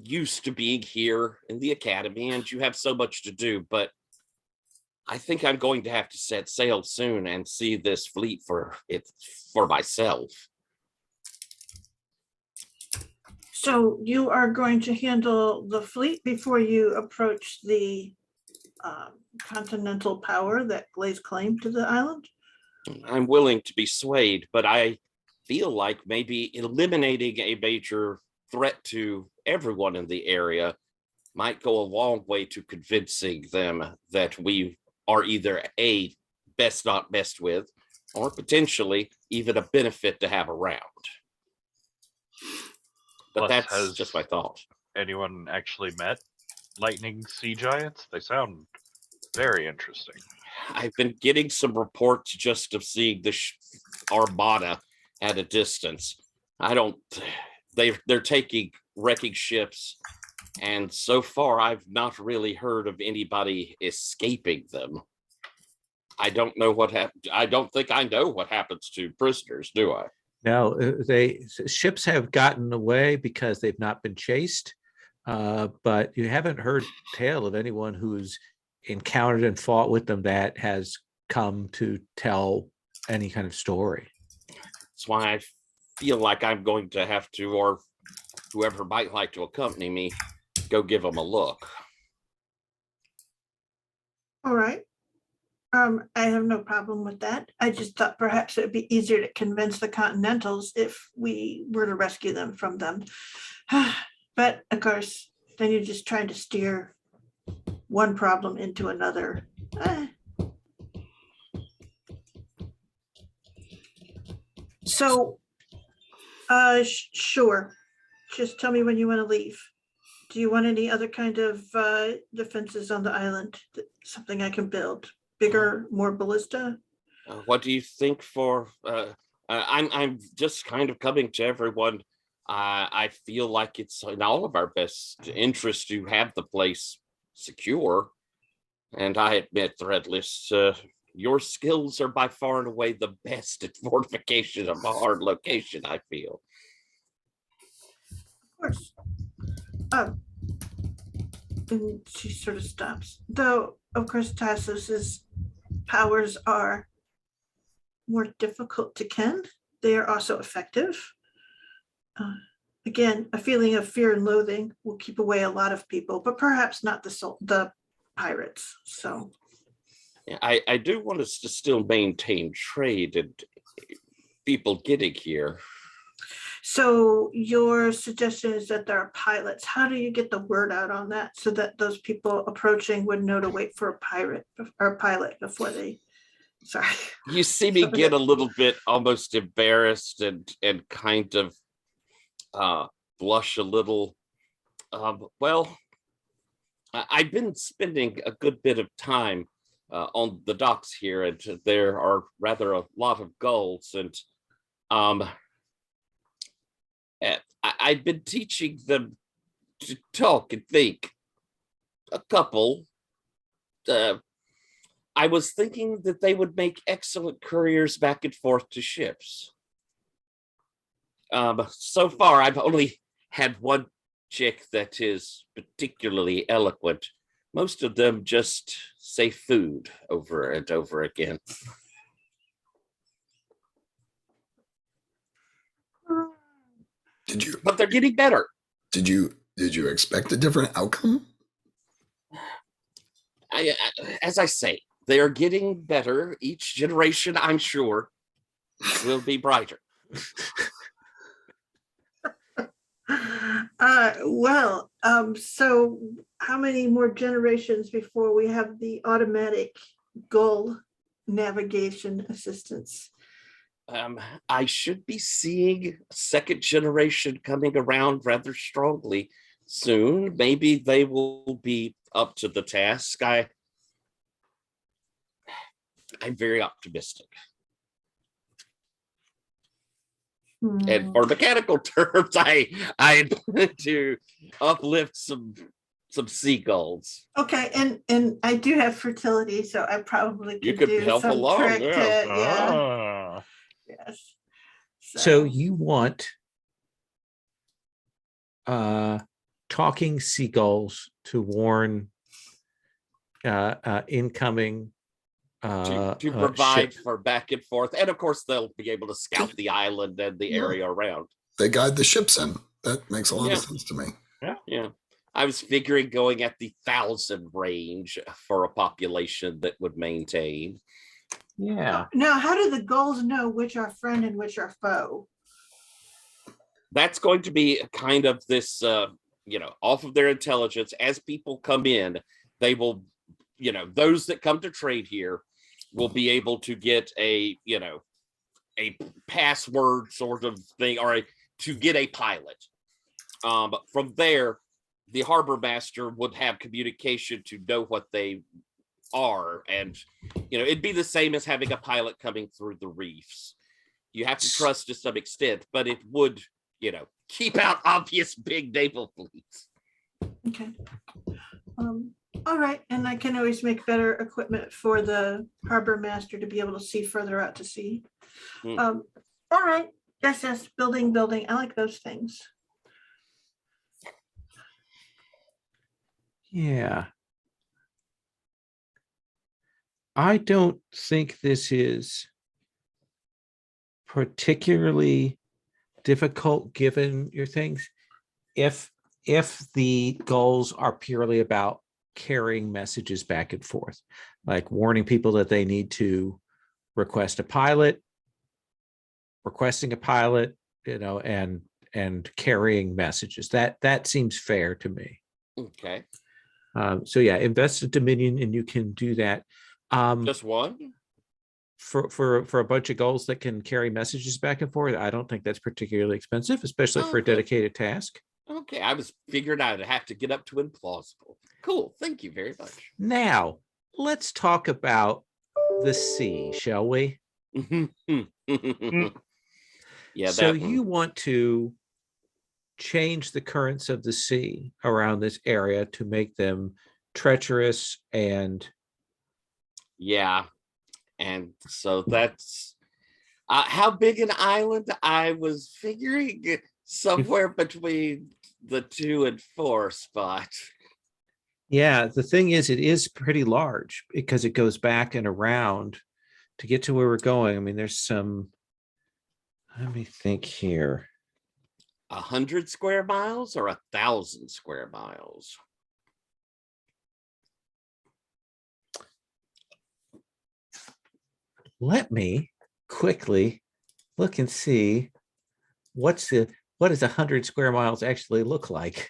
Speaker 2: used to being here in the academy and you have so much to do, but I think I'm going to have to set sail soon and see this fleet for myself.
Speaker 4: So you are going to handle the fleet before you approach the continental power that lays claim to the island?
Speaker 2: I'm willing to be swayed, but I feel like maybe eliminating a major threat to everyone in the area might go a long way to convincing them that we are either a best not messed with, or potentially even a benefit to have around. But
Speaker 3: Plus,
Speaker 2: that's
Speaker 3: has
Speaker 2: just my thought.
Speaker 3: anyone actually met lightning sea giants? They sound very interesting.
Speaker 2: I've been getting some reports just of seeing the armada at a distance. I don't. They're taking wrecking ships, and so far I've not really heard of anybody escaping them. I don't know what happened. I don't think I know what happens to prisoners, do I?
Speaker 1: No, ships have gotten away because they've not been chased, but you haven't heard tale of anyone who's encountered and fought with them that has come to tell any kind of story.
Speaker 2: That's why I feel like I'm going to have to, or whoever might like to accompany me, go give them a look.
Speaker 4: All right. I have no problem with that. I just thought perhaps it would be easier to convince the Continentals if we were to rescue them from them. But of course, then you're just trying to steer one problem into another. So, sure. Just tell me when you want to leave. Do you want any other kind of defenses on the island? Something I can build? Bigger, more ballista?
Speaker 2: What do you think for? I'm just kind of coming to everyone. I feel like it's in all of our best interest to have the place secure. And I admit, Threadless, your skills are by far and away the best at fortification of a hard location, I feel.
Speaker 4: Of course. And she sort of stops. Though, of course, Tassos's powers are more difficult to ken. They are also effective. Again, a feeling of fear and loathing will keep away a lot of people, but perhaps not the pirates. So
Speaker 2: I do want us to still maintain trade and people getting here.
Speaker 4: So your suggestion is that there are pilots. How do you get the word out on that so that those people approaching would know to wait for a pirate or pilot before they, sorry.
Speaker 2: You see me get a little bit almost embarrassed and kind of blush a little. Well, I've been spending a good bit of time on the docks here, and there are rather a lot of gulls, and I've been teaching them to talk and think. A couple. I was thinking that they would make excellent couriers back and forth to ships. So far, I've only had one chick that is particularly eloquent. Most of them just say food over and over again. But they're getting better.
Speaker 5: Did you expect a different outcome?
Speaker 2: As I say, they are getting better. Each generation, I'm sure, will be brighter.
Speaker 4: So how many more generations before we have the automatic gull navigation assistance?
Speaker 2: I should be seeing second generation coming around rather strongly soon. Maybe they will be up to the task. I'm very optimistic. And for mechanical terms, I intend to uplift some seagulls.
Speaker 4: Okay, and I do have fertility, so I probably
Speaker 2: You
Speaker 4: could
Speaker 2: could
Speaker 4: do
Speaker 2: help
Speaker 4: some
Speaker 2: along,
Speaker 4: trick
Speaker 2: yeah.
Speaker 4: to, yeah,
Speaker 3: Ah.
Speaker 4: yes.
Speaker 1: So you want talking seagulls to warn incoming
Speaker 2: to provide
Speaker 1: ship.
Speaker 2: for back and forth, and of course they'll be able to scout the island and the area around.
Speaker 5: They guide the ships in. That makes a lot
Speaker 2: Yeah.
Speaker 5: of sense to me.
Speaker 2: Yeah, I was figuring going at the 1,000 range for a population that would maintain.
Speaker 1: Yeah.
Speaker 4: Now, how do the gulls know which are friend and which are foe?
Speaker 2: That's going to be kind of this off of their intelligence. As people come in, they will, those that come to trade here will be able to get a password sort of thing, or to get a pilot. But from there, the harbor master would have communication to know what they are. And, it'd be the same as having a pilot coming through the reefs. You have to trust to some extent, but it would, keep out obvious big naval fleets.
Speaker 4: Okay. All right, and I can always make better equipment for the harbor master to be able to see further out to sea. All right, yes, building. I like those things.
Speaker 1: Yeah. I don't think this is particularly difficult given your things. If the goals are purely about carrying messages back and forth, like warning people that they need to request a pilot, requesting a pilot, and carrying messages, that seems fair to me.
Speaker 2: Okay.
Speaker 1: So yeah, invest in Dominion and you can do that.
Speaker 2: Just one?
Speaker 1: For a bunch of goals that can carry messages back and forth, I don't think that's particularly expensive, especially for a dedicated task.
Speaker 2: Okay, I was figuring I'd have to get up to implausible. Cool, thank you very much.
Speaker 1: Now, let's talk about the sea, shall we?
Speaker 2: Yeah.
Speaker 1: So you want to change the currents of the sea around this area to make them treacherous and...
Speaker 2: Yeah. And so that's how big an island? I was figuring somewhere between the 2 and 4 spot.
Speaker 1: Yeah, the thing is, it is pretty large because it goes back and around to get to where we're going. I mean, there's some, let me think here.
Speaker 2: 100 square miles or 1,000 square miles?
Speaker 1: Let me quickly look and see what does 100 square miles actually look like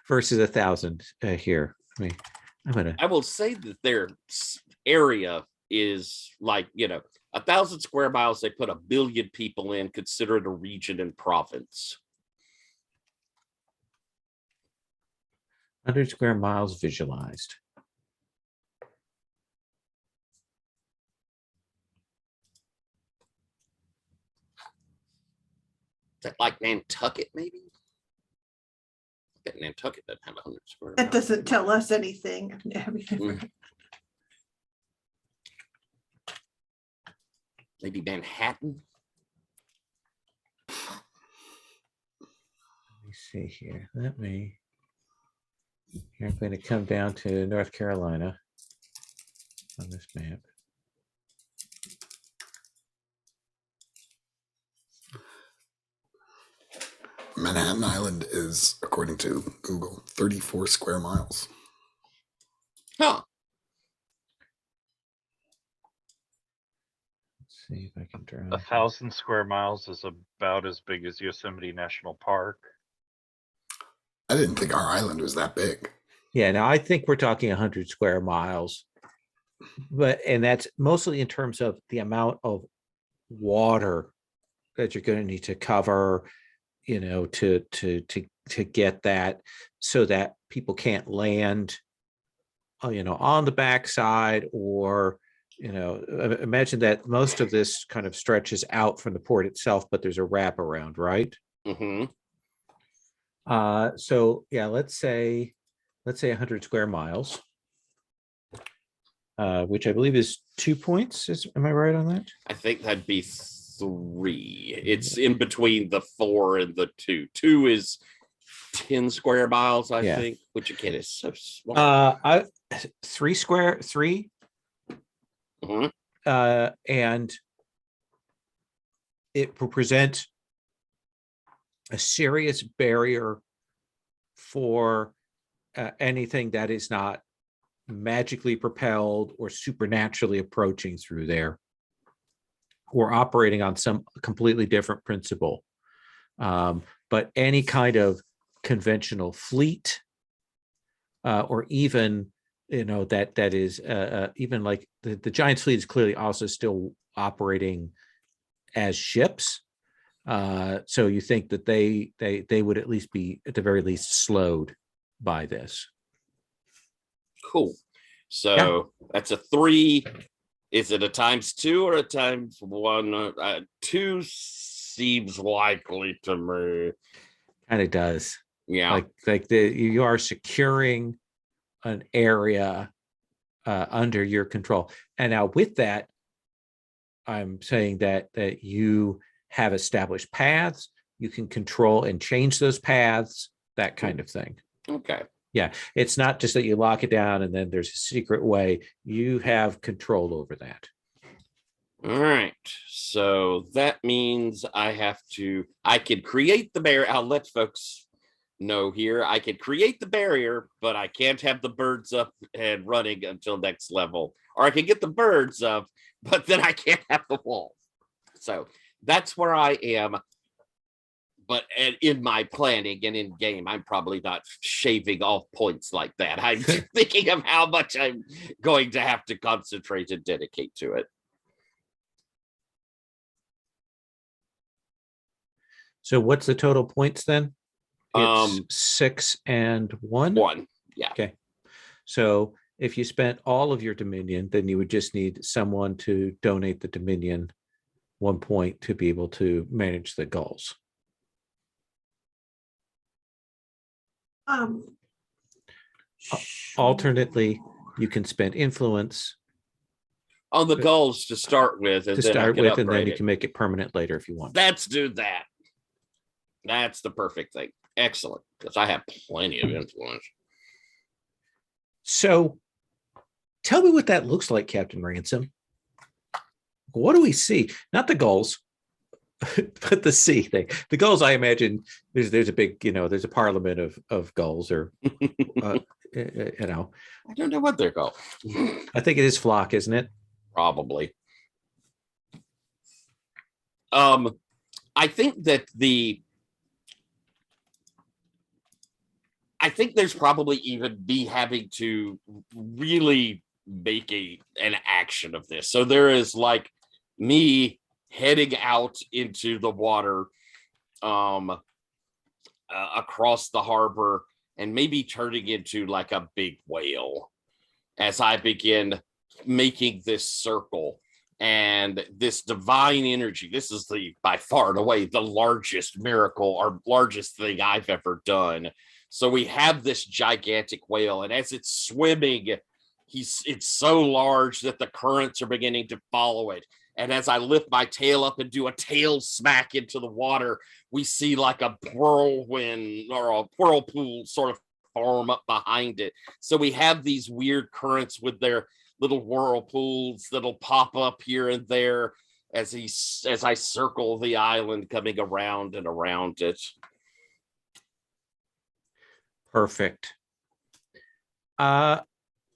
Speaker 1: versus 1,000 here.
Speaker 2: I will say that their area is like, 1,000 square miles. They put 1 billion people in, consider it a region and province.
Speaker 1: 100 square miles visualized.
Speaker 2: Is that like Nantucket, maybe? I bet Nantucket doesn't have 100 square
Speaker 4: That
Speaker 2: miles.
Speaker 4: doesn't tell us anything.
Speaker 2: Maybe Manhattan?
Speaker 1: Let me see here. Here I'm going to come down to North Carolina on this map.
Speaker 5: Manhattan Island is, according to Google, 34 square miles.
Speaker 2: Huh.
Speaker 1: Let's see if I can draw.
Speaker 3: 1,000 square miles is about as big as Yosemite National Park.
Speaker 5: I didn't think our island was that big.
Speaker 1: Yeah, now I think we're talking 100 square miles, and that's mostly in terms of the amount of water that you're going to need to cover, to get that, so that people can't land, on the backside, or, imagine that most of this kind of stretches out from the port itself, but there's a wraparound, right?
Speaker 2: Mm-hmm.
Speaker 1: So yeah, let's say 100 square miles, which I believe is 2 points. Am I right on that?
Speaker 2: I think that'd be 3. It's in between the 4 and the 2. 2 is 10 square miles, I think, which again is so small.
Speaker 1: 3.
Speaker 2: Mm-hmm.
Speaker 1: And it will present a serious barrier for anything that is not magically propelled or supernaturally approaching through there, or operating on some completely different principle. But any kind of conventional fleet, or even, that is even like the Giants fleet is clearly also still operating as ships. So you think that they would at least be, at the very least, slowed by this.
Speaker 2: Cool. So that's a 3. Is it a ×2 or a ×1? 2 seems likely to me.
Speaker 1: Kind of does.
Speaker 2: Yeah.
Speaker 1: You are securing an area under your control. And now with that, I'm saying that you have established paths. You can control and change those paths, that kind of thing.
Speaker 2: Okay.
Speaker 1: Yeah, it's not just that you lock it down and then there's a secret way. You have control over that.
Speaker 2: All right. So that means I could create the barrier. I'll let folks know here. I could create the barrier, but I can't have the birds up and running until next level. Or I can get the birds up, but then I can't have the wall. So that's where I am. But in my planning and in game, I'm probably not shaving off points like that. I'm thinking of how much I'm going to have to concentrate and dedicate to it.
Speaker 1: So what's the total points then? It's 6 and 1?
Speaker 2: 1, yeah.
Speaker 1: Okay. So if you spent all of your Dominion, then you would just need someone to donate the Dominion 1 point to be able to manage the goals. Alternately, you can spend influence
Speaker 2: on the goals to start with, and
Speaker 1: then you can make it permanent later if you want.
Speaker 2: Let's do that. That's the perfect thing. Excellent, because I have plenty of influence.
Speaker 1: So tell me what that looks like, Captain Ransom. What do we see? Not the goals, but the sea thing. The goals, I imagine, there's a big, there's a parliament of goals, or
Speaker 2: I don't know what they're called.
Speaker 1: I think it is flock, isn't it?
Speaker 2: Probably. I think there's probably even me having to really make an action of this. So there is like me heading out into the water across the harbor and maybe turning into like a big whale as I begin making this circle. And this divine energy, this is by far and away the largest miracle or largest thing I've ever done. So we have this gigantic whale, and as it's swimming, it's so large that the currents are beginning to follow it. And as I lift my tail up and do a tail smack into the water, we see like a whirlwind or a whirlpool sort of form up behind it. So we have these weird currents with their little whirlpools that'll pop up here and there as I circle the island, coming around and around it.
Speaker 1: Perfect.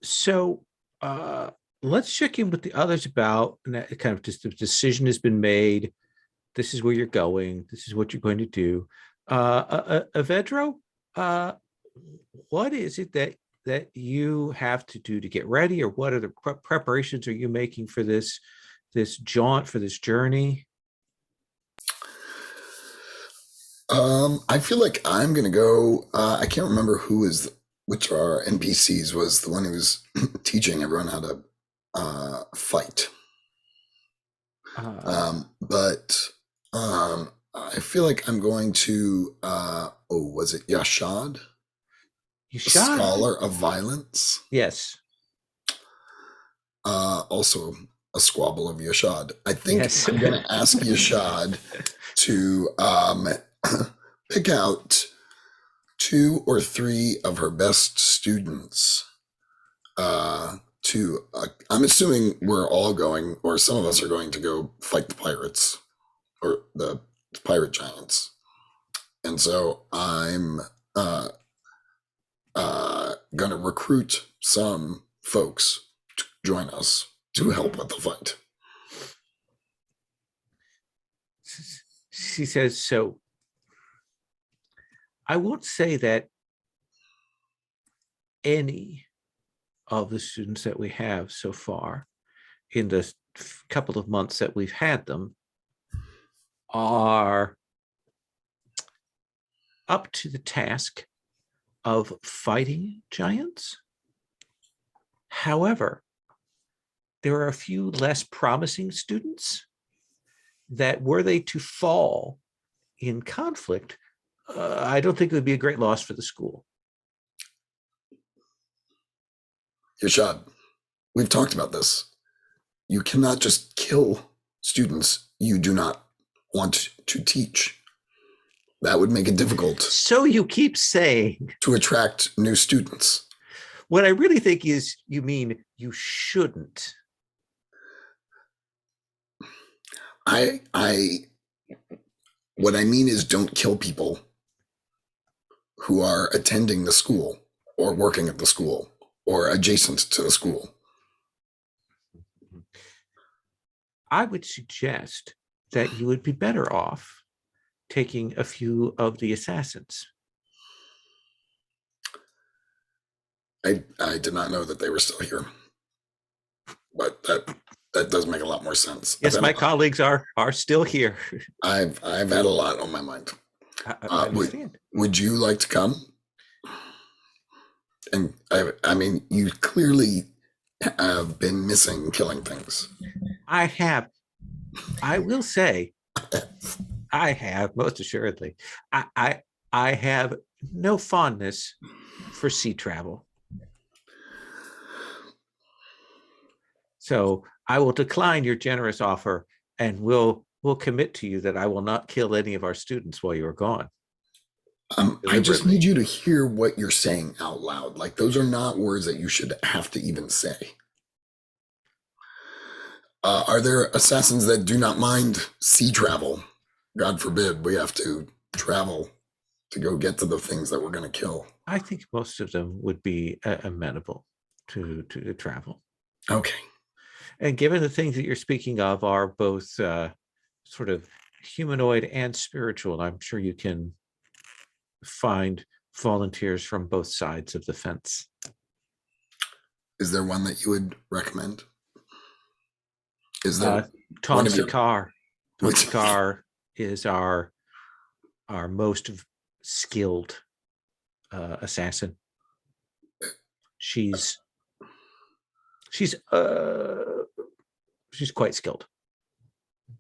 Speaker 1: So let's check in with the others about kind of just the decision has been made. This is where you're going. This is what you're going to do. Avedro, what is it that you have to do to get ready, or what are the preparations are you making for this jaunt, for this journey?
Speaker 5: I feel like I'm gonna go. I can't remember which our NPCs was the one who was teaching everyone how to fight. But I feel like I'm going to. Was it Yashad?
Speaker 1: Yashad,
Speaker 5: Scholar of Violence.
Speaker 1: Yes.
Speaker 5: Also a squabble of Yashad. I think
Speaker 1: Yes.
Speaker 5: I'm going to ask Yashad to pick out 2 or 3 of her best students I'm assuming we're all going, or some of us are going to go fight the pirates or the pirate giants. And so I'm going to recruit some folks to join us to help with the fight.
Speaker 1: She says, so I won't say that any of the students that we have so far in the couple of months that we've had them are up to the task of fighting giants. However, there are a few less promising students that, were they to fall in conflict, I don't think it would be a great loss for the school.
Speaker 5: Irshad, we've talked about this. You cannot just kill students you do not want to teach. That would make it difficult
Speaker 1: So you keep saying.
Speaker 5: to attract new students.
Speaker 1: What I really think is you mean you shouldn't.
Speaker 5: What I mean is, don't kill people who are attending the school or working at the school or adjacent to the school.
Speaker 1: I would suggest that you would be better off taking a few of the assassins.
Speaker 5: I did not know that they were still here, but that does make a lot more sense.
Speaker 1: Yes, my colleagues are still here.
Speaker 5: I've had a lot on my mind.
Speaker 1: I understand.
Speaker 5: Would you like to come? And I mean, you clearly have been missing killing things.
Speaker 1: I have. I will say, I have, most assuredly. I have no fondness for sea travel. So I will decline your generous offer, and we'll commit to you that I will not kill any of our students while you're gone.
Speaker 5: I just need you to hear what you're saying out loud. Like, those are not words that you should have to even say. Are there assassins that do not mind sea travel? God forbid we have to travel to go get to the things that we're going to kill.
Speaker 1: I think most of them would be amenable to travel.
Speaker 5: Okay.
Speaker 1: And given the things that you're speaking of are both sort of humanoid and spiritual, I'm sure you can find volunteers from both sides of the fence.
Speaker 5: Is there one that you would recommend? Is there
Speaker 1: Tom Sakar? Tom Sakar is our most skilled assassin. She's quite skilled.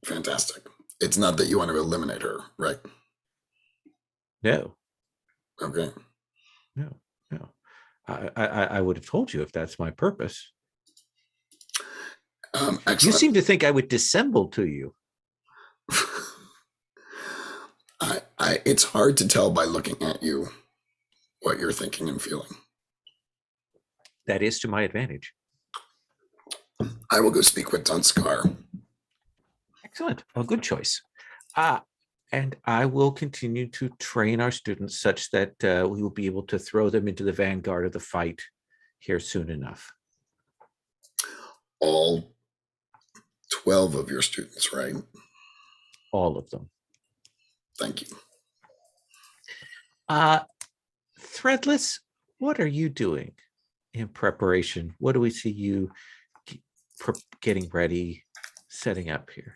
Speaker 5: Fantastic. It's not that you want to eliminate her, right?
Speaker 1: No.
Speaker 5: Okay.
Speaker 1: No. I would have told you if that's my purpose.
Speaker 5: Excellent.
Speaker 1: You seem to think I would dissemble to you.
Speaker 5: It's hard to tell by looking at you what you're thinking and feeling.
Speaker 1: That is to my advantage.
Speaker 5: I will go speak with Dunskar.
Speaker 1: Excellent. Well, good choice. And I will continue to train our students such that we will be able to throw them into the vanguard of the fight here soon enough.
Speaker 5: All 12 of your students, right?
Speaker 1: All of them.
Speaker 5: Thank you.
Speaker 1: Threadless, what are you doing in preparation? What do we see you getting ready, setting up here?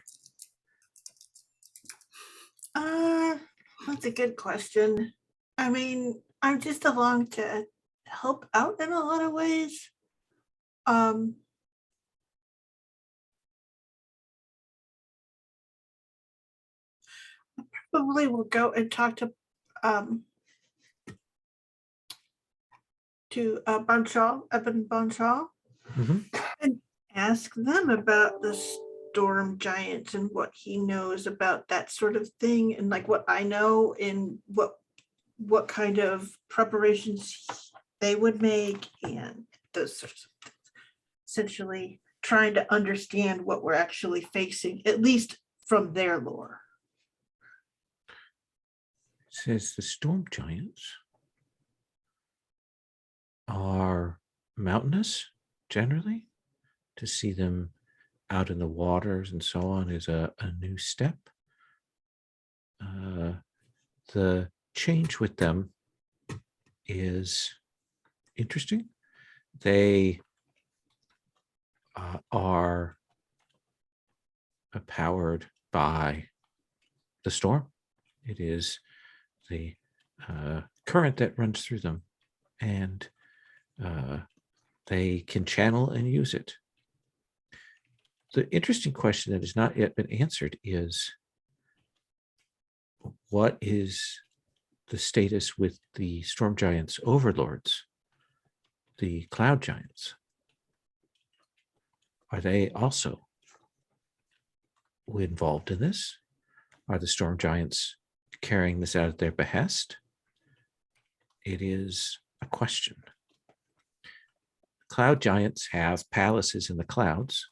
Speaker 4: That's a good question. I mean, I'm just along to help out in a lot of ways. Probably will go and talk to Bonshaw, Evan Bonshaw, and ask them about the storm giants and what he knows about that sort of thing, and like what I know and what kind of preparations they would make and those sorts of things. Essentially trying to understand what we're actually facing, at least from their lore.
Speaker 1: It says the storm giants are mountainous generally. To see them out in the waters and so on is a new step. The change with them is interesting. They are powered by the storm. It is the current that runs through them, and they can channel and use it. The interesting question that has not yet been answered is, what is the status with the storm giants overlords, the cloud giants? Are they also involved in this? Are the storm giants carrying this out at their behest? It is a question. Cloud giants have palaces in the clouds,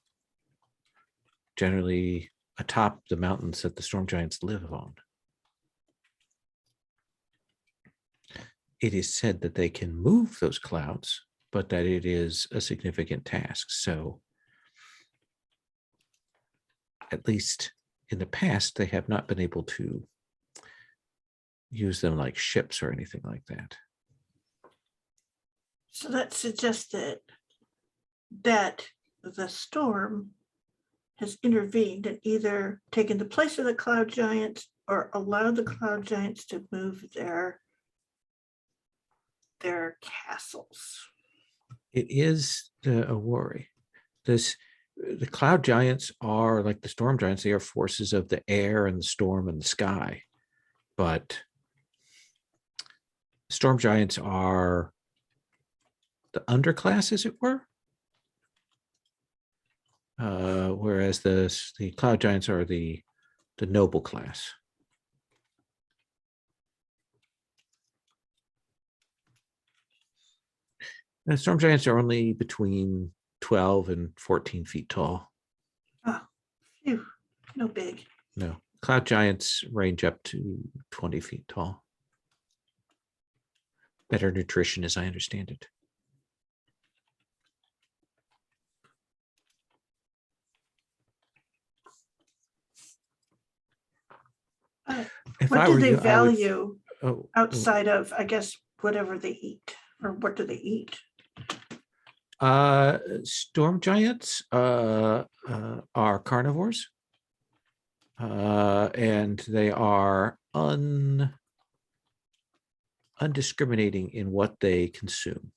Speaker 1: generally atop the mountains that the storm giants live on. It is said that they can move those clouds, but that it is a significant task. So, at least in the past, they have not been able to use them like ships or anything like that.
Speaker 4: So that suggested that the storm has intervened and either taken the place of the cloud giants or allowed the cloud giants to move their castles.
Speaker 1: It is a worry. The cloud giants are like the storm giants. They are forces of the air and the storm and the sky. But storm giants are the underclass, as it were. Whereas the cloud giants are the noble class. And storm giants are only between 12 and 14 feet tall.
Speaker 4: Oh, phew, no big.
Speaker 1: No, cloud giants range up to 20 feet tall. Better nutrition, as I understand it.
Speaker 4: What do they
Speaker 1: I would-
Speaker 4: value
Speaker 1: oh,
Speaker 4: outside of, I guess, whatever they eat? Or what do they eat?
Speaker 1: Storm giants are carnivores, and they are undiscriminating in what they consume,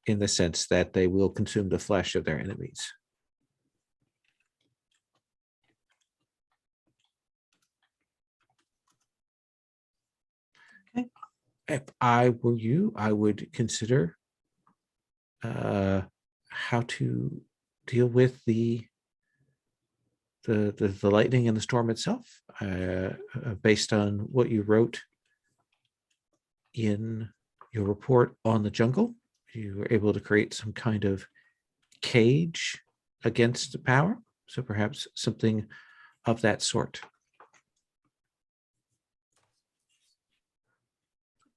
Speaker 1: in the sense that they will consume the flesh of their enemies.
Speaker 4: Okay.
Speaker 1: If I were you, I would consider how to deal with the lightning and the storm itself, based on what you wrote in your report on the jungle. You were able to create some kind of cage against the power, so perhaps something of that sort.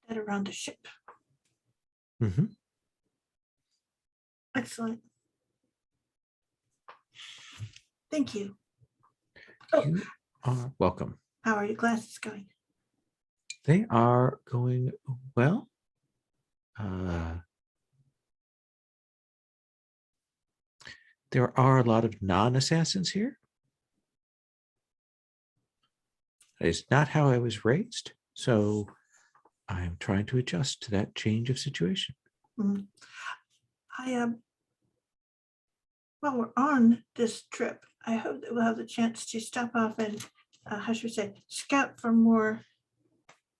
Speaker 4: That around the ship.
Speaker 1: Mm-hmm.
Speaker 4: Excellent. Thank you. Oh,
Speaker 1: You are welcome.
Speaker 4: how are your classes going?
Speaker 1: They are going well. There are a lot of non-assassins here. It's not how I was raised, so I'm trying to adjust to that change of situation.
Speaker 4: Mhm. While we're on this trip, I hope that we'll have the chance to stop off and, how should we say, scout for more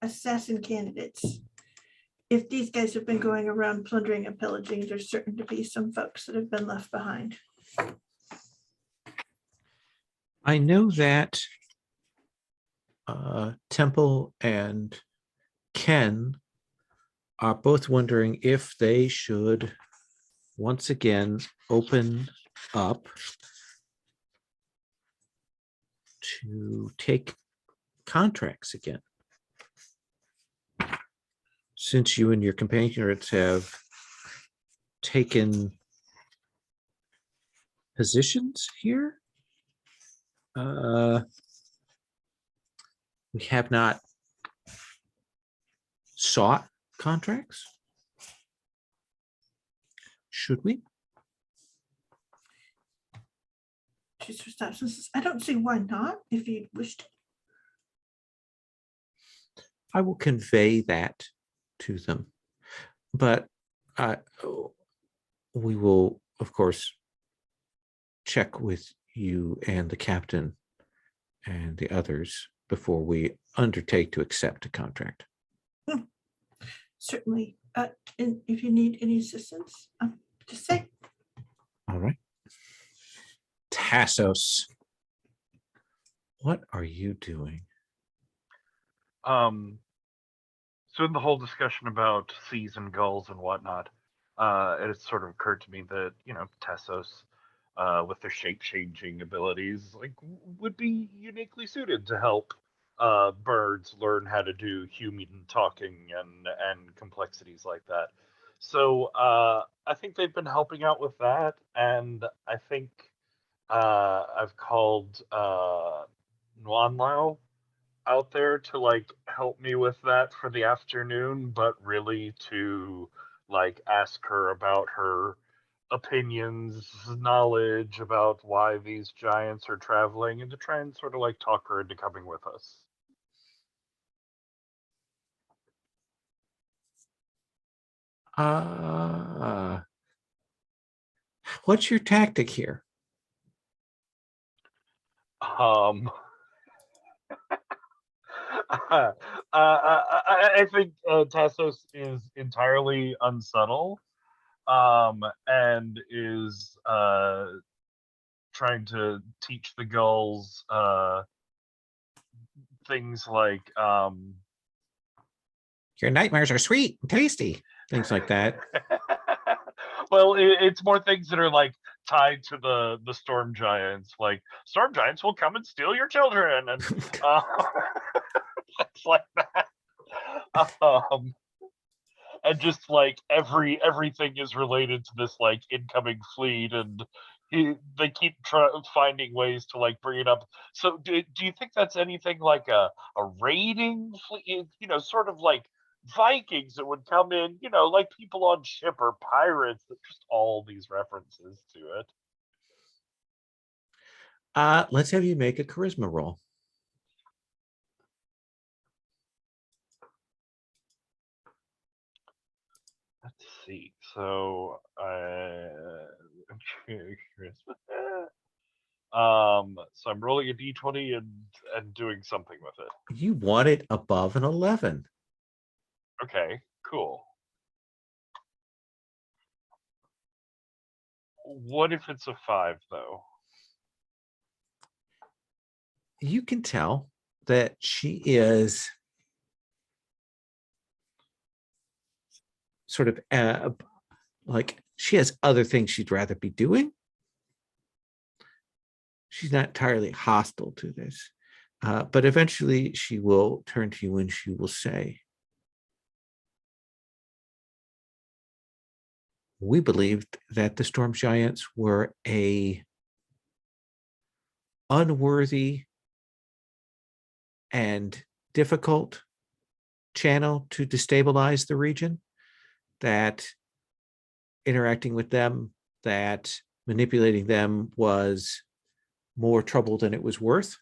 Speaker 4: assassin candidates. If these guys have been going around plundering and pillaging, there's certain to be some folks that have been left behind.
Speaker 1: I know that Temple and Ken are both wondering if they should once again open up to take contracts again. Since you and your companions have taken positions here, we have not sought contracts? Should we?
Speaker 4: Choose for substances. I don't see why not, if you wish to.
Speaker 1: I will convey that to them, but we will, of course, check with you and the captain and the others before we undertake to accept a contract.
Speaker 4: Certainly. And if you need any assistance, just say.
Speaker 1: All right. Tassos, what are you doing?
Speaker 3: So in the whole discussion about seas and gulls and whatnot, it has sort of occurred to me that, Tessos, with their shape-changing abilities, like, would be uniquely suited to help birds learn how to do human talking and complexities like that. So I think they've been helping out with that, and I think I've called Nuanlao out there to like help me with that for the afternoon, but really to like ask her about her opinions, knowledge about why these giants are traveling, and to try and sort of like talk her into coming with us.
Speaker 1: What's your tactic here?
Speaker 3: I think Tassos is entirely unsubtle, and is trying to teach the gulls things like
Speaker 1: Your nightmares are sweet and tasty, things like that.
Speaker 3: well, it's more things that are like tied to the storm giants, like storm giants will come and steal your children, and things like that. And just like everything is related to this like incoming fleet, and they keep finding ways to like bring it up. So do you think that's anything like a raiding fleet, sort of like Vikings that would come in, like people on ship, or pirates, that just all these references to it?
Speaker 1: Let's have you make a charisma roll.
Speaker 3: Let's see. So so I'm rolling a d20 and doing something with it.
Speaker 1: You want it above an 11.
Speaker 3: Okay, cool. What if it's a 5 though?
Speaker 1: You can tell that she is sort of like she has other things she'd rather be doing. She's not entirely hostile to this, but eventually she will turn to you and she will say, we believed that the storm giants were a unworthy and difficult channel to destabilize the region, that interacting with them, that manipulating them was more trouble than it was worth.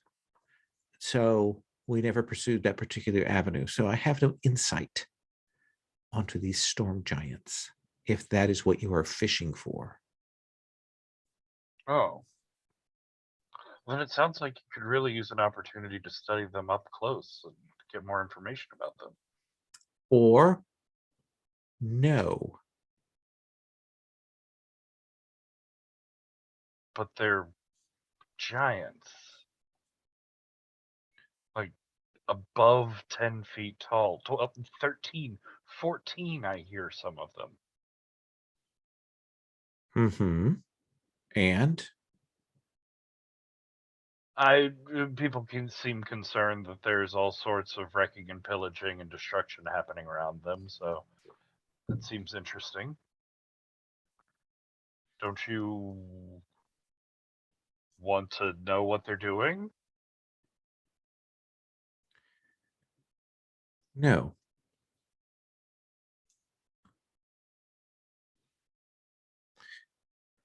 Speaker 1: So we never pursued that particular avenue. So I have no insight onto these storm giants, if that is what you are fishing for.
Speaker 3: Oh. Then it sounds like you could really use an opportunity to study them up close and get more information about them.
Speaker 1: Or no.
Speaker 3: But they're giants. Like above 10 feet tall. 13, 14, I hear some of them.
Speaker 1: Mm-hmm. And
Speaker 3: people can seem concerned that there's all sorts of wrecking and pillaging and destruction happening around them, so that seems interesting. Don't you want to know what they're doing?
Speaker 1: no.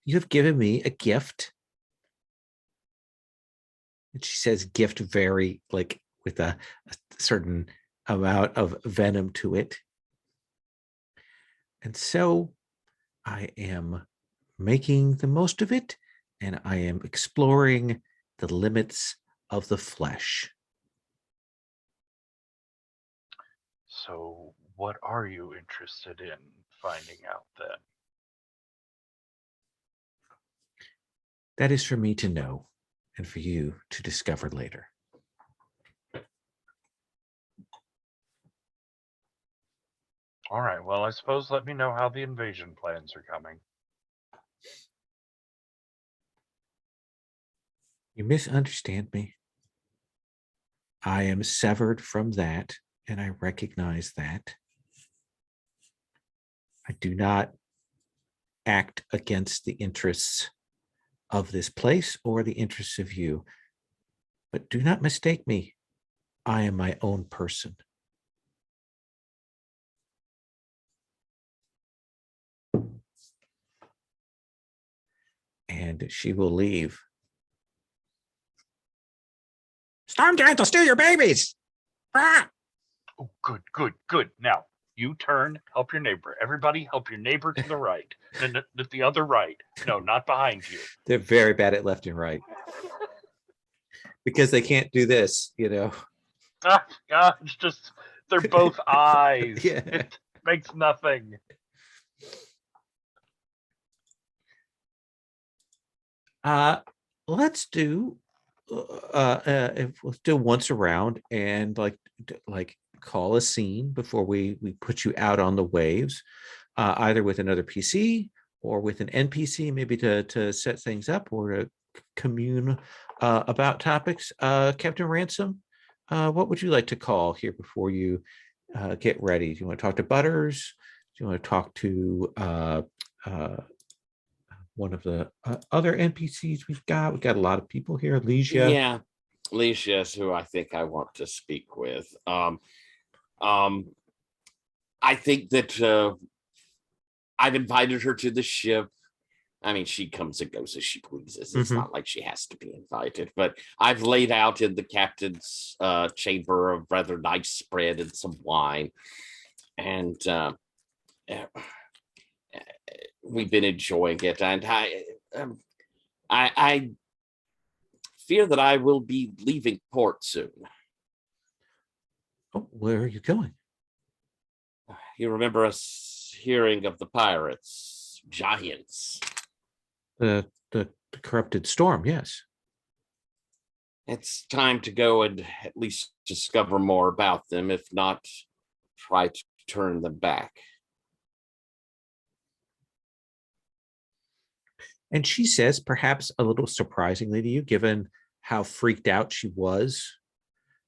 Speaker 1: you have given me a gift. And she says gift very like with a certain amount of venom to it. And so I am making the most of it, and I am exploring the limits of the flesh.
Speaker 3: So, what are you interested in finding out then?
Speaker 1: That is for me to know and for you to discover later.
Speaker 3: All right, well, I suppose let me know how the invasion plans are coming.
Speaker 1: You misunderstand me. I am severed from that, and I recognize that. I do not act against the interests of this place or the interests of you. But do not mistake me. I am my own person. And she will leave. Storm Giant will steal your babies. Ah!
Speaker 3: Oh, good, good, good. Now, you turn, help your neighbor. Everybody help your neighbor to the right. And the other right. No, not behind you.
Speaker 1: They're very bad at left and right. Because they can't do this, you know.
Speaker 3: It's just, they're both eyes.
Speaker 1: Yeah.
Speaker 3: It makes nothing.
Speaker 1: Let's do let's do once around and like call a scene before we put you out on the waves, either with another PC or with an NPC, maybe to set things up or to commune about topics. Captain Ransom, what would you like to call here before you get ready? Do you want to talk to Butters? Do you want to talk to one of the other NPCs we've got? We've got a lot of people here. Leisha.
Speaker 2: Yeah, Leisha is who I think I want to speak with. I think that I've invited her to the ship. I mean, she comes and goes as she pleases. It's not like she has to be invited, but I've laid out in the captain's chamber a rather nice spread and some wine. And we've been enjoying it. And I fear that I will be leaving port soon.
Speaker 1: Oh, where are you going?
Speaker 2: You remember us hearing of the pirates, giants?
Speaker 1: The corrupted storm, yes.
Speaker 2: It's time to go and at least discover more about them, if not try to turn them back.
Speaker 1: And she says, perhaps a little surprisingly to you, given how freaked out she was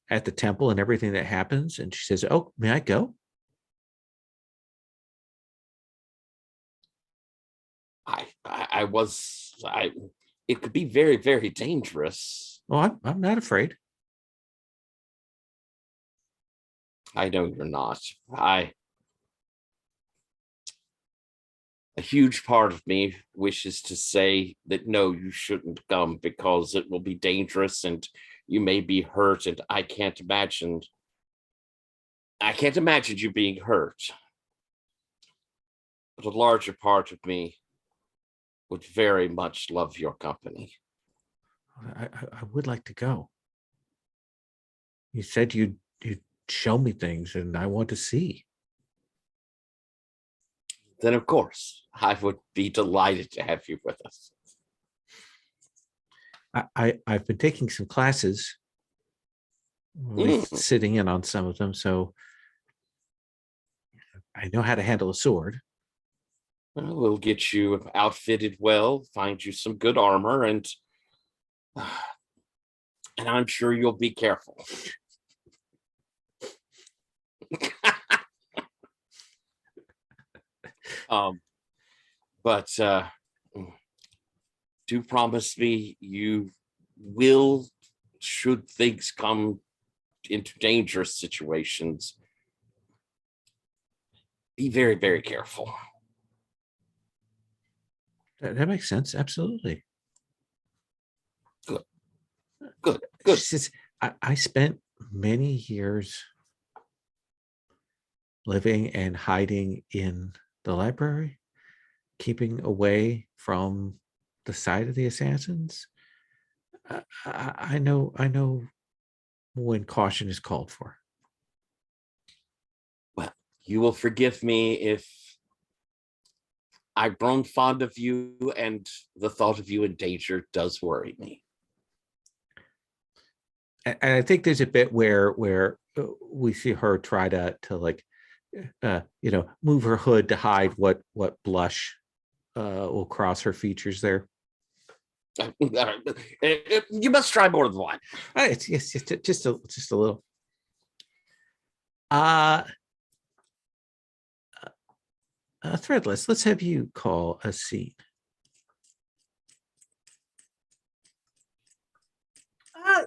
Speaker 1: at the temple and everything that happens. And she says, oh, may I go?
Speaker 2: It could be very, very dangerous.
Speaker 1: Oh, I'm not afraid.
Speaker 2: I know you're not. A huge part of me wishes to say that no, you shouldn't come because it will be dangerous and you may be hurt, and I can't imagine you being hurt. But a larger part of me would very much love your company.
Speaker 1: I would like to go. You said you'd show me things and I want to see.
Speaker 2: Then of course I would be delighted to have you with us.
Speaker 1: I've been taking some classes, sitting in on some of them, so I know how to handle a sword.
Speaker 2: Well, we'll get you outfitted well, find you some good armor, and I'm sure you'll be careful. But do promise me you will, should things come into dangerous situations, be very, very careful.
Speaker 1: That makes sense. Absolutely.
Speaker 2: Good.
Speaker 1: She says, I spent many years living and hiding in the library, keeping away from the sight of the assassins. I know when caution is called for.
Speaker 2: Well, you will forgive me if I've grown fond of you, and the thought of you in danger does worry me.
Speaker 1: And I think there's a bit where we see her try to like move her hood to hide what blush will cross her features there.
Speaker 2: You must try more than one.
Speaker 1: It's just a little. Threadless, let's have you call a scene.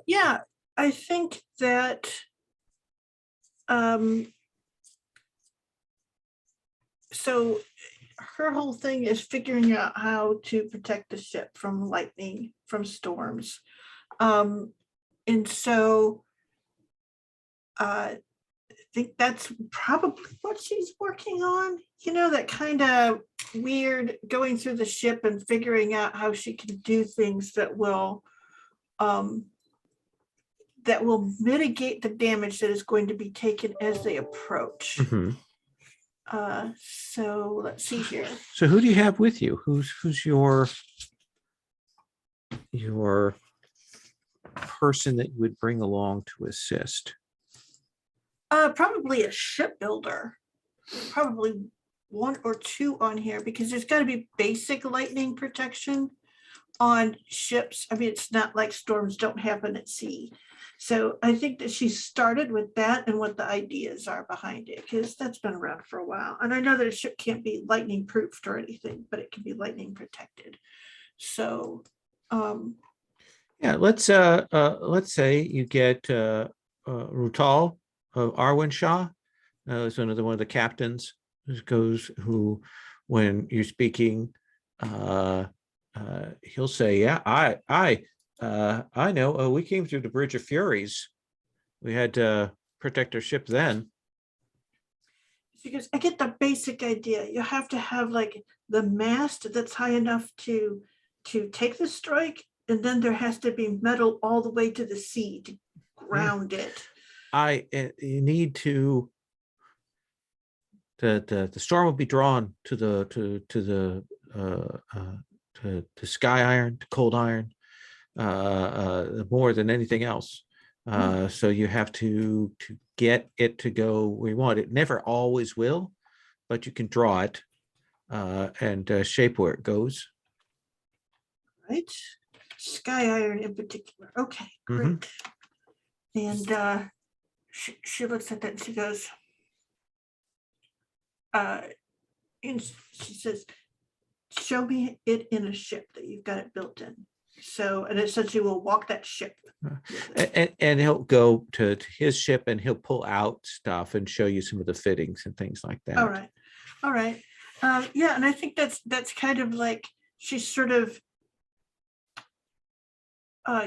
Speaker 4: Yeah, I think that so her whole thing is figuring out how to protect the ship from lightning, from storms. And so I think that's probably what she's working on, that kind of weird going through the ship and figuring out how she can do things that will mitigate the damage that is going to be taken as they approach.
Speaker 1: Mm-hmm.
Speaker 4: So let's see here.
Speaker 1: So who do you have with you? Who's your person that you would bring along to assist?
Speaker 4: Probably a shipbuilder. Probably one or two on here, because there's got to be basic lightning protection on ships. I mean, it's not like storms don't happen at sea. So I think that she started with that and what the ideas are behind it, because that's been around for a while. And I know that a ship can't be lightning proofed or anything, but it can be lightning protected. So
Speaker 1: yeah, let's say you get Rutal of Arwinshaw, is one of the captains who when you're speaking, he'll say, yeah, I know. We came through the Bridge of Furies. We had to protect our ship then.
Speaker 4: Because I get the basic idea. You have to have like the mast that's high enough to take the strike, and then there has to be metal all the way to the sea to ground it.
Speaker 1: You need to. The storm will be drawn to the sky iron, to cold iron, more than anything else. So you have to get it to go where you want. It never always will, but you can draw it and shape where it goes.
Speaker 4: Right, sky iron in particular. Okay, great. And she looks at that and she goes, and she says, show me it in a ship that you've got it built in. So, and essentially we'll walk that ship.
Speaker 1: And he'll go to his ship and he'll pull out stuff and show you some of the fittings and things like that.
Speaker 4: All right. Yeah, and I think that's kind of like she sort of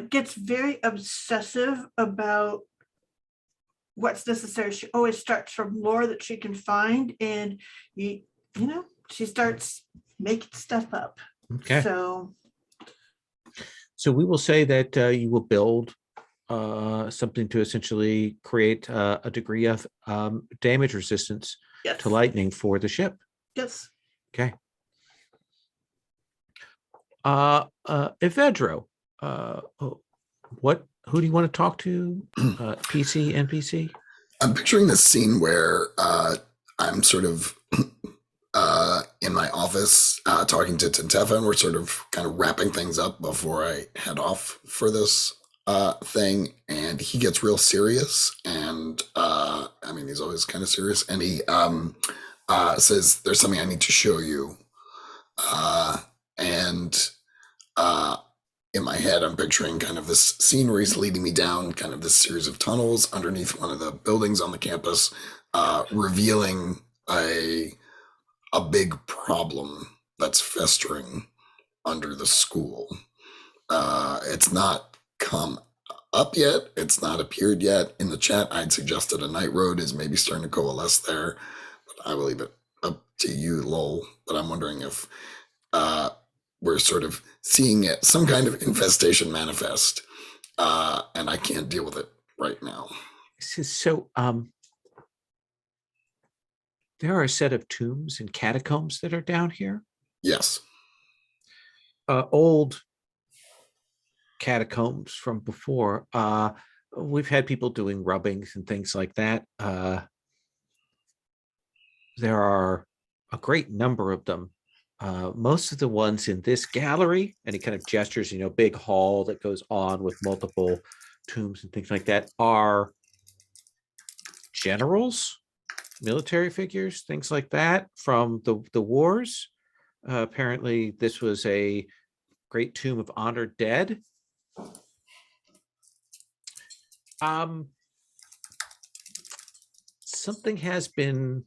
Speaker 4: gets very obsessive about what's necessary. She always starts from lore that she can find, and she starts making stuff up.
Speaker 1: Okay.
Speaker 4: So
Speaker 1: we will say that you will build something to essentially create a degree of damage resistance to lightning for the ship.
Speaker 4: Yes.
Speaker 1: Okay. Avedro, who do you want to talk to? PC, NPC?
Speaker 5: I'm picturing this scene where I'm sort of in my office talking to Tintefa, and we're sort of kind of wrapping things up before I head off for this thing. And he gets real serious, and I mean, he's always kind of serious. And he says, "There's something I need to show you." In my head, I'm picturing kind of this scene where he's leading me down kind of this series of tunnels underneath one of the buildings on the campus, revealing a big problem that's festering under the school. It's not come up yet. It's not appeared yet in the chat. I'd suggested a night road is maybe starting to coalesce there, but I will leave it up to you, Lowell. But I'm wondering if we're sort of seeing it, some kind of infestation manifest, and I can't deal with it right now.
Speaker 1: So, there are a set of tombs and catacombs that are down here.
Speaker 5: Yes.
Speaker 1: Old catacombs from before. We've had people doing rubbings and things like that. There are a great number of them. Most of the ones in this gallery, and he kind of gestures, big hall that goes on with multiple tombs and things like that, are generals, military figures, things like that from the wars. Apparently, this was a great tomb of honored dead. Something has been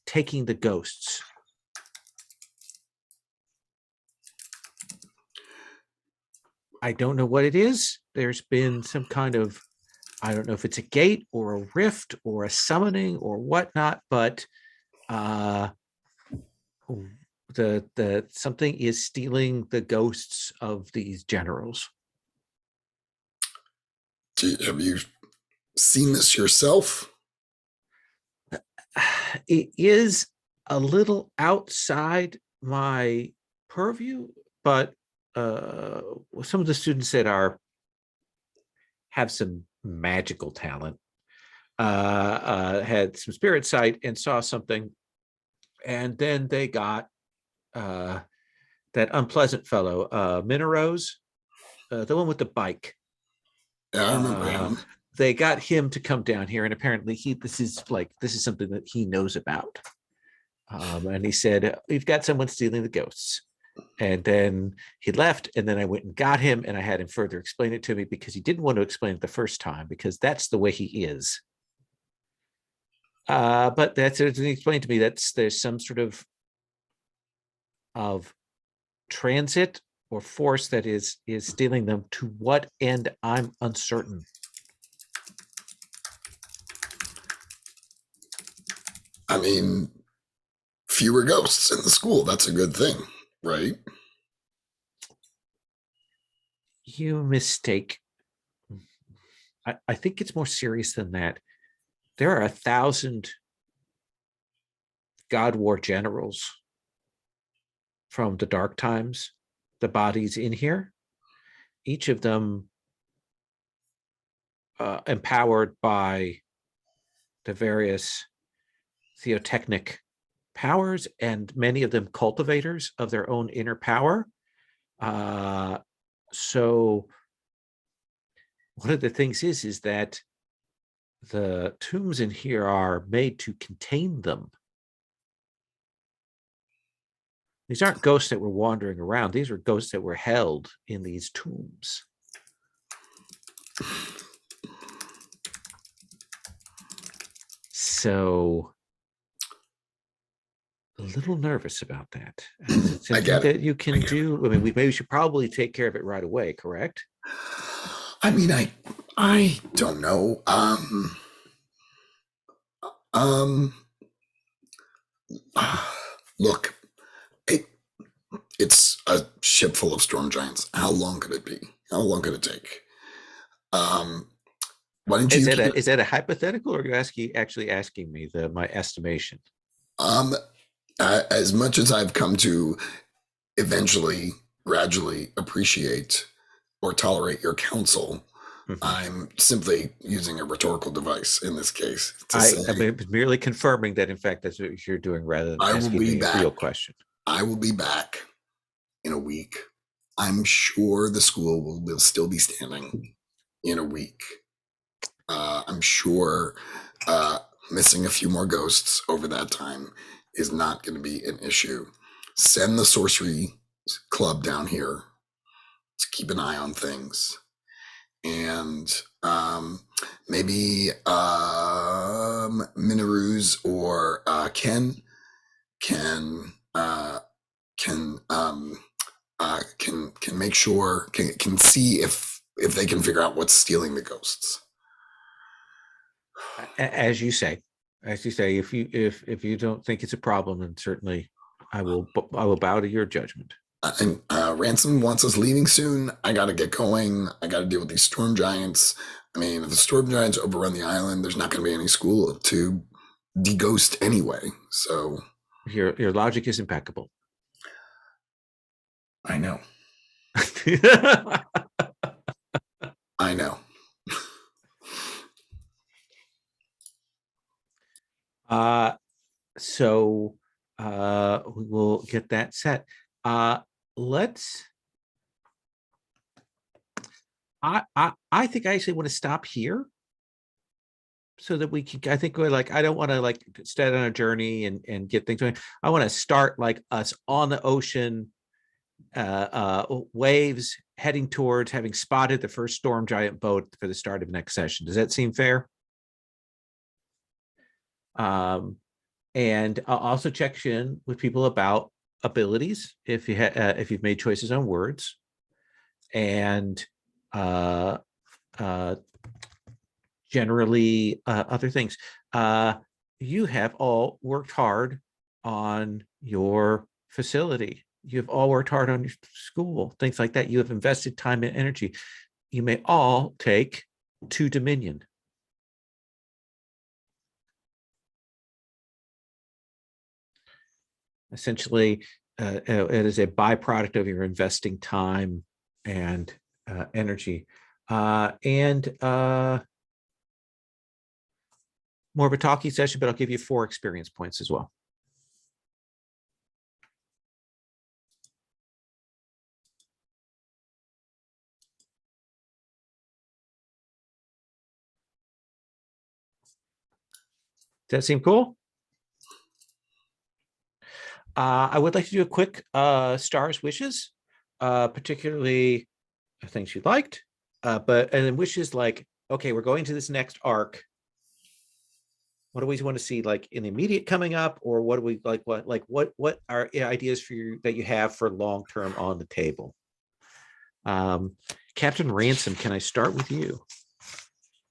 Speaker 1: taking the ghosts. I don't know what it is. There's been some kind of, I don't know if it's a gate or a rift or a summoning or whatnot, but the something is stealing the ghosts of these generals.
Speaker 5: Have you seen this yourself?
Speaker 1: It is a little outside my purview, but some of the students that have some magical talent had some spirit sight and saw something, and then they got that unpleasant fellow, Mineros, the one with the bike.
Speaker 5: Yeah, I remember him.
Speaker 1: They got him to come down here, and apparently this is something that he knows about. And he said, "We've got someone stealing the ghosts." And then he left, and then I went and got him, and I had him further explain it to me because he didn't want to explain it the first time because that's the way he is. But that's it. He explained to me there's some sort of transit or force that is stealing them. To what end, I'm uncertain.
Speaker 5: I mean, fewer ghosts in the school. That's a good thing, right?
Speaker 1: You mistake. I think it's more serious than that. There are 1,000 God War generals from the dark times, the bodies in here, each of them empowered by the various theotechnic powers, and many of them cultivators of their own inner power. So one of the things is that the tombs in here are made to contain them. These aren't ghosts that were wandering around. These are ghosts that were held in these tombs. So a little nervous about that. Is it
Speaker 5: I get
Speaker 1: that
Speaker 5: it.
Speaker 1: you can do? I mean, we should probably take care of it right away, correct?
Speaker 5: I mean, I don't know. Look, it's a ship full of storm giants. How long could it be? How long could it take? Why don't you?
Speaker 1: Is that a hypothetical, or are you actually asking me my estimation?
Speaker 5: As much as I've come to eventually, gradually appreciate or tolerate your counsel, I'm simply using a rhetorical device in this case.
Speaker 1: I'm merely confirming that, in fact, that's what you're doing rather than asking me a real question.
Speaker 5: I will be back in a week. I'm sure the school will still be standing in a week. I'm sure missing a few more ghosts over that time is not going to be an issue. Send the sorcery club down here to keep an eye on things. And maybe Minaruz or Ken can can make sure can see if they can figure out what's stealing the ghosts.
Speaker 1: As you say, if you don't think it's a problem, then certainly I will bow to your judgment.
Speaker 5: And Ransom wants us leaving soon. I got to get going. I got to deal with these storm giants. I mean, if the storm giants overrun the island, there's not going to be any school to de-ghost anyway. So
Speaker 1: your logic is impeccable.
Speaker 5: I know. I know.
Speaker 1: So we will get that set. Let's. I think I actually want to stop here, so that we can. I think we're like, I don't want to like start on a journey and get things going. I want to start like us on the ocean, waves heading towards having spotted the first storm giant boat for the start of next session. Does that seem fair? And I'll also check in with people about abilities if you've made choices on words, and generally other things. You have all worked hard on your facility. You've all worked hard on your school, things like that. You have invested time and energy. You may all take 2 Dominion. Essentially, it is a byproduct of your investing time and energy, and more of a talking session, but I'll give you 4 experience points as well. Does that seem cool? I would like to do a quick stars wishes, particularly things you liked, and then wishes like, okay, we're going to this next arc. What do we want to see like in the immediate coming up, or what do we like? What are ideas for you that you have for long term on the table? Captain Ransom, can I start with you?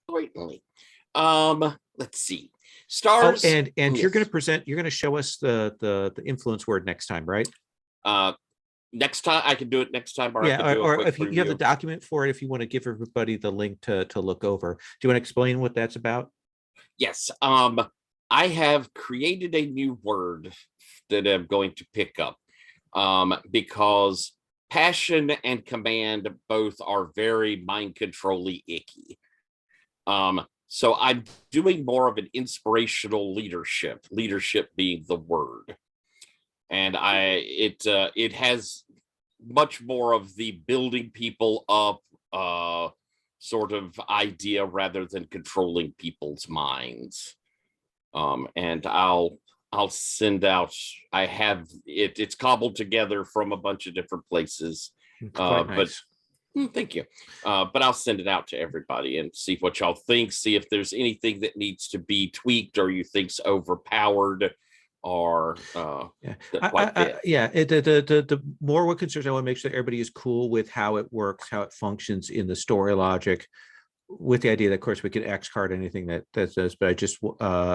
Speaker 2: Certainly. Let's see. Stars.
Speaker 1: Oh, and yes. You're going to present. You're going to show us the influence word next time, right?
Speaker 2: Next time I can do it next time, or
Speaker 1: yeah, or if you have the
Speaker 2: preview.
Speaker 1: document for it, if you want to give everybody the link to look over. Do you want to explain what that's about?
Speaker 2: Yes. I have created a new word that I'm going to pick up, because passion and command both are very mind controlly icky. So I'm doing more of an inspirational leadership being the word. And it has much more of the building people up sort of idea rather than controlling people's minds. And I'll send out, I have it's cobbled together from a bunch of different places.
Speaker 1: Quite nice.
Speaker 2: But thank you. But I'll send it out to everybody and see what y'all think. See if there's anything that needs to be tweaked or you think's overpowered, or
Speaker 1: the more we're concerned, I want to make sure everybody is cool with how it works, how it functions in the story logic, with the idea that, of course, we could X card anything that does, but I just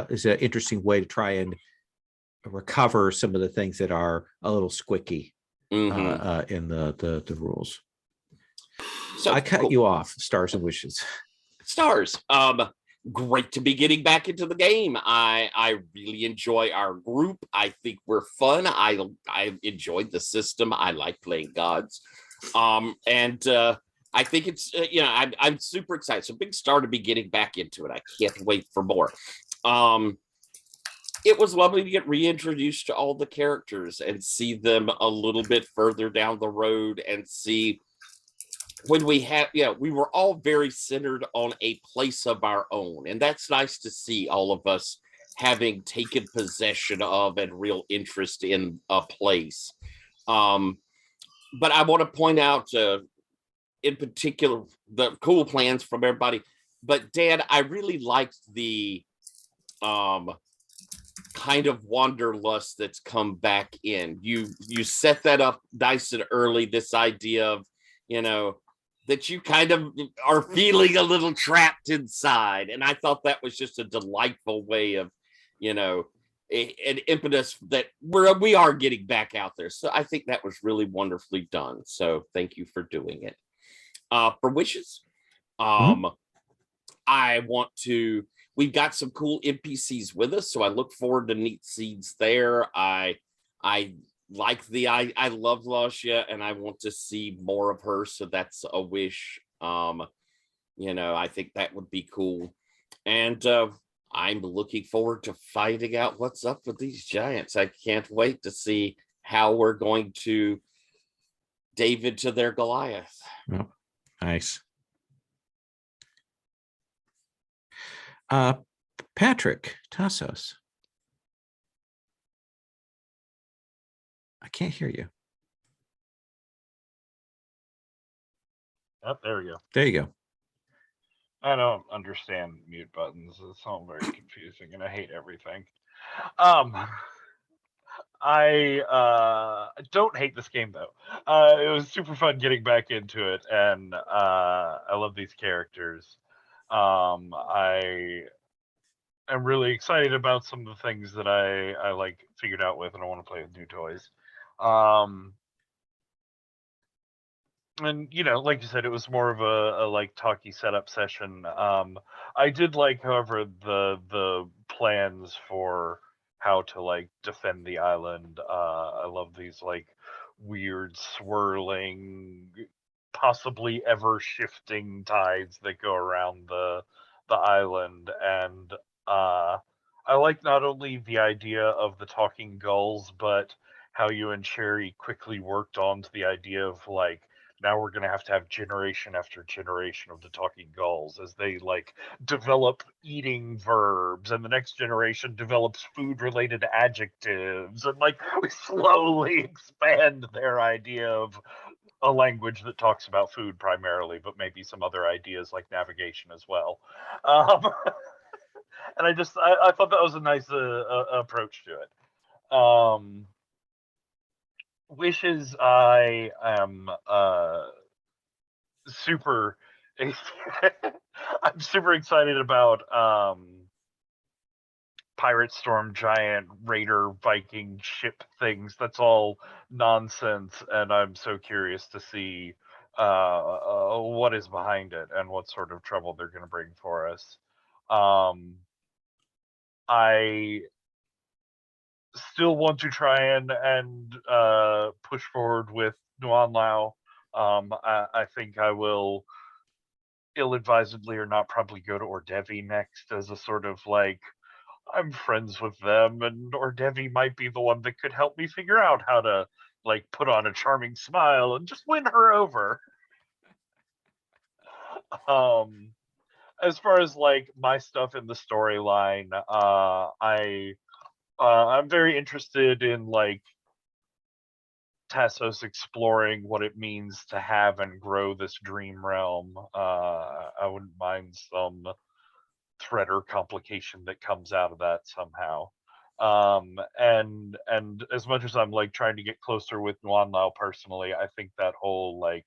Speaker 1: is an interesting way to try and recover some of the things that are a little squicky in the rules. So I cut you off. Stars and wishes.
Speaker 2: Stars. Great to be getting back into the game. I really enjoy our group. I think we're fun. I enjoyed the system. I like playing gods. And I think it's I'm super excited. So big star to be getting back into it. I can't wait for more. It was lovely to get reintroduced to all the characters and see them a little bit further down the road, and see when we were all very centered on a place of our own. And that's nice to see all of us having taken possession of and real interest in a place. But I want to point out in particular the cool plans from everybody. But Dan, I really liked the kind of wanderlust that's come back in. You set that up nice and early, this idea of, that you kind of are feeling a little trapped inside. And I thought that was just a delightful way of, an impetus that we are getting back out there. So I think that was really wonderfully done. So thank you for doing it. For wishes, we've got some cool NPCs with us, so I look forward to neat scenes there. I like I love Lasha, and I want to see more of her, so that's a wish. I think that would be cool. And I'm looking forward to finding out what's up with these giants. I can't wait to see how we're going to David to their Goliath.
Speaker 1: Oh, nice. Patrick Tassos. I can't hear you.
Speaker 3: Oh, there we go.
Speaker 1: There you go.
Speaker 3: I don't understand mute buttons. It's all very confusing, and I hate everything. I don't hate this game though. It was super fun getting back into it, and I love these characters. I am really excited about some of the things that I like figured out with, and I want to play with new toys. And like you said, it was more of a like talky setup session. I did like, however, the plans for how to like defend the island. I love these like weird swirling, possibly ever shifting tides that go around the island. And I like not only the idea of the talking gulls, but how you and Cherry quickly worked on to the idea of like, now we're going to have generation after generation of the talking gulls as they like develop eating verbs, and the next generation develops food related adjectives, and like we slowly expand their idea of a language that talks about food primarily, but maybe some other ideas like navigation as well. And I thought that was a nice approach to it. Wishes, I am super I'm super excited about pirate storm giant raider Viking ship things. That's all nonsense, and I'm so curious to see what is behind it and what sort of trouble they're going to bring for us. I still want to try and push forward with Nuan Lao. I think I will ill-advisedly or not probably go to Ordevi next as a sort of like, I'm friends with them, and Ordevi might be the one that could help me figure out how to like put on a charming smile and just win her over. As far as like my stuff in the storyline, I'm very interested in like Tassos exploring what it means to have and grow this dream realm. I wouldn't mind some threader complication that comes out of that somehow. And as much as I'm like trying to get closer with Nuan Lao personally, I think that whole like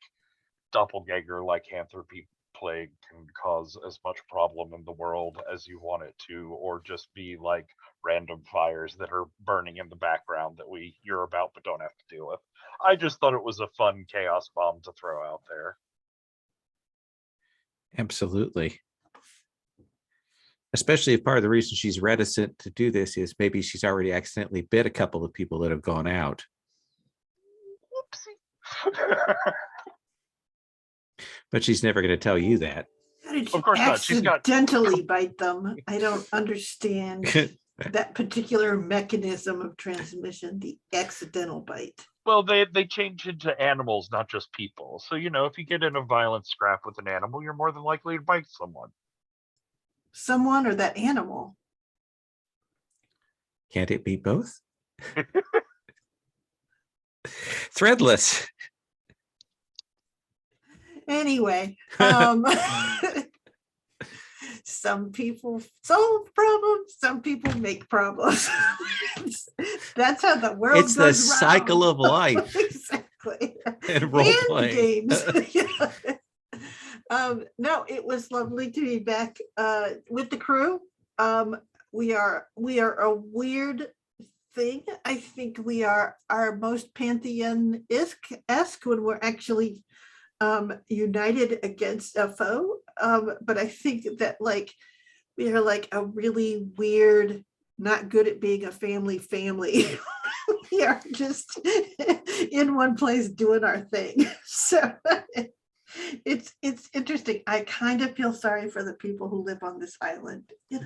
Speaker 3: doppelganger lycanthropy plague can cause as much problem in the world as you want it to, or just be like random fires that are burning in the background that we hear about but don't have to deal with. I just thought it was a fun chaos bomb to throw out there.
Speaker 1: Absolutely. Especially if part of the reason she's reticent to do this is maybe she's already accidentally bit a couple of people that have gone out.
Speaker 3: Whoopsie.
Speaker 1: But she's never going to tell you that.
Speaker 4: How did
Speaker 3: Of
Speaker 4: you
Speaker 3: course not. She's got-
Speaker 4: accidentally bite them? I don't understand that particular mechanism of transmission, the accidental bite.
Speaker 3: Well, they change into animals, not just people. So, if you get in a violent scrap with an animal, you're more than likely to bite someone.
Speaker 4: Someone or that animal?
Speaker 1: Can't it be both? Threadless.
Speaker 4: Anyway, Some people solve problems, some people make problems. That's how the world
Speaker 1: It's the
Speaker 4: goes round.
Speaker 1: cycle of life.
Speaker 4: Exactly.
Speaker 1: And role
Speaker 4: And
Speaker 1: playing.
Speaker 4: games. Yeah. No, it was lovely to be back with the crew. We are a weird thing. I think we are our most pantheon-esque when we're actually united against a foe. But I think that like we are like a really weird, not good at being a family. We are just in one place doing our thing. So it's interesting. I kind of feel sorry for the people who live on this island. You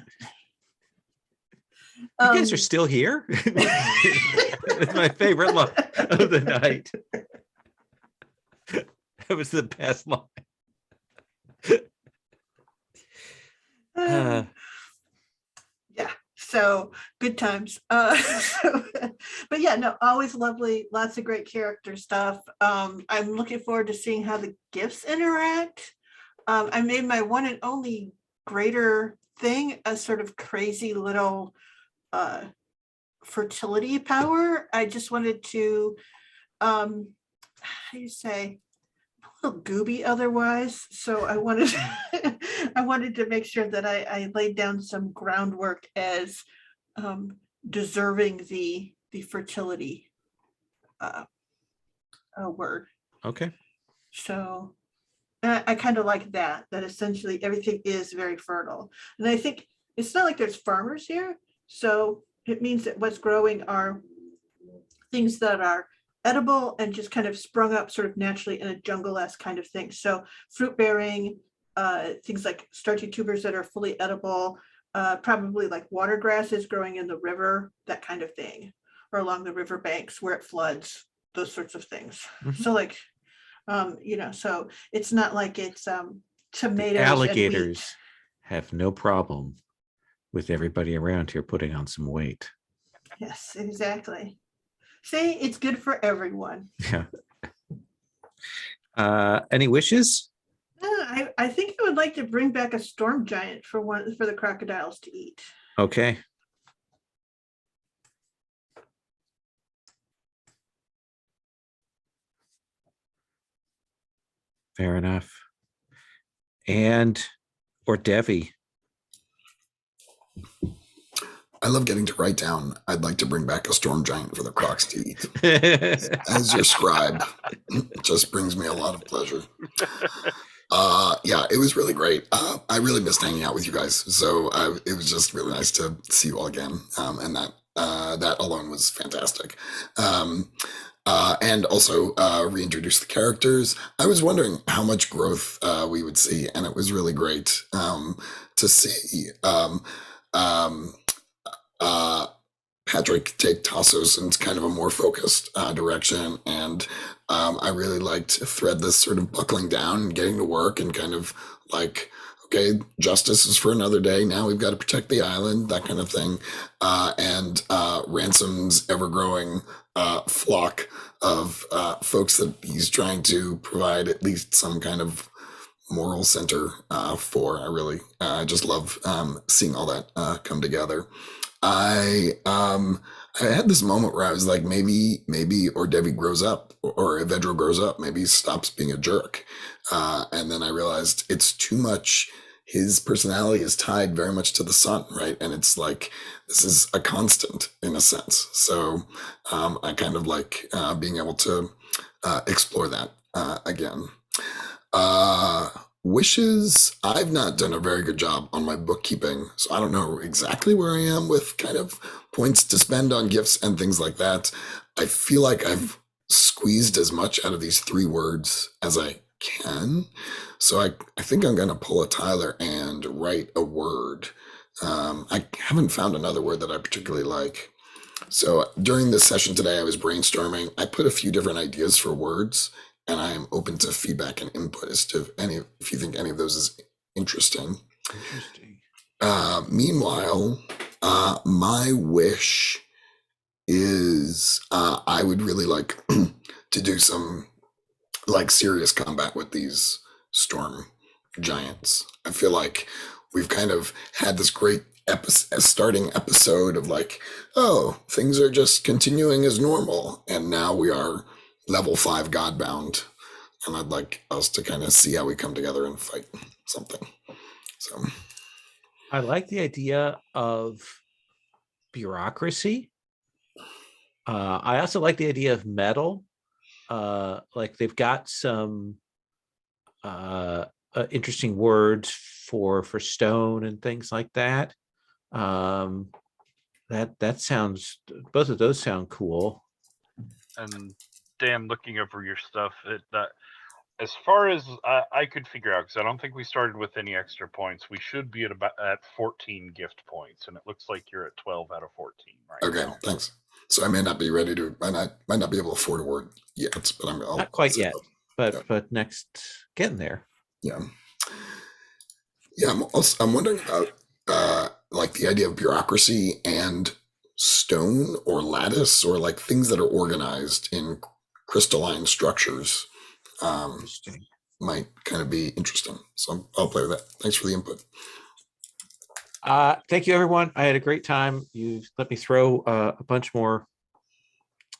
Speaker 1: guys are still here? It's my favorite line of the night. That was the best line.
Speaker 4: Yeah, so good times. But yeah, no, always lovely, lots of great character stuff. I'm looking forward to seeing how the gifts interact. I made my one and only greater thing a sort of crazy little fertility power. I just wanted to how do you say, a little gooby otherwise, so I wanted I wanted to make sure that I laid down some groundwork as deserving the fertility word.
Speaker 1: Okay.
Speaker 4: So I kind of like that essentially everything is very fertile, and I think it's not like there's farmers here, so it means that what's growing are things that are edible and just kind of sprung up sort of naturally in a jungle-esque kind of thing. So fruit bearing, things like starchy tubers that are fully edible, probably like water grasses growing in the river, that kind of thing, or along the river banks where it floods, those sorts of things.
Speaker 1: Mhm.
Speaker 4: So like, so it's not like it's tomatoes.
Speaker 1: The alligators have no problem with everybody around here putting on some weight.
Speaker 4: Yes, exactly. See, it's good for everyone.
Speaker 1: Yeah. Any wishes?
Speaker 4: I think I would like to bring back a storm giant for the crocodiles to eat.
Speaker 1: Okay. Fair enough. Or Devi.
Speaker 5: I love getting to write down. I'd like to bring back a storm giant for the crocs to eat. As your scribe, it just brings me a lot of pleasure. Yeah, it was really great. I really missed hanging out with you guys. So it was just really nice to see you all again. And that alone was fantastic. And also reintroduce the characters. I was wondering how much growth we would see, and it was really great to see Patrick take Tassos in kind of a more focused direction, and I really liked Threadless sort of buckling down and getting to work and kind of like, okay, justice is for another day. Now we've got to protect the island, that kind of thing. And Ransom's ever-growing flock of folks that he's trying to provide at least some kind of moral center for. I just love seeing all that come together. I had this moment where I was like, maybe or Debbie grows up or Avedro grows up, maybe he stops being a jerk. And then I realized it's too much. His personality is tied very much to the sun, right? And it's like, this is a constant in a sense. So I kind of like being able to explore that again. Wishes, I've not done a very good job on my bookkeeping, so I don't know exactly where I am with kind of points to spend on gifts and things like that. I feel like I've squeezed as much out of these 3 words as I can. So I think I'm going to pull a Tyler and write a word. I haven't found another word that I particularly like. So during this session today, I was brainstorming. I put a few different ideas for words, and I am open to feedback and input as to if you think any of those is interesting. Meanwhile, my wish is I would really like to do some like serious combat with these storm giants. I feel like we've kind of had this great starting episode of like, oh, things are just continuing as normal, and now we are level 5 Godbound, and I'd like us to kind of see how we come together and fight something. So
Speaker 1: I like the idea of bureaucracy. I also like the idea of metal. Like they've got some interesting words for stone and things like that. That sounds, both of those sound cool.
Speaker 3: And Dan, looking over your stuff, that as far as I could figure out, because I don't think we started with any extra points, we should be at 14 gift points, and it looks like you're at 12 out of 14 right
Speaker 5: okay,
Speaker 3: now.
Speaker 5: thanks. So I may not be ready to, might not be able to afford a word yet, but I'll
Speaker 1: Not quite yet,
Speaker 5: yeah.
Speaker 1: but next, getting there.
Speaker 5: Yeah. Yeah, I'm wondering about like the idea of bureaucracy and stone or lattice, or like things that are organized in crystalline structures.
Speaker 1: Interesting.
Speaker 5: Might kind of be interesting. So I'll play with that. Thanks for the input.
Speaker 1: Thank you, everyone. I had a great time. You let me throw a bunch more,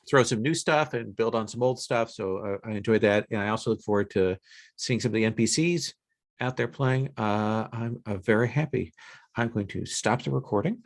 Speaker 1: throw some new stuff and build on some old stuff. So I enjoyed that. And I also look forward to seeing some of the NPCs out there playing. I'm very happy. I'm going to stop the recording.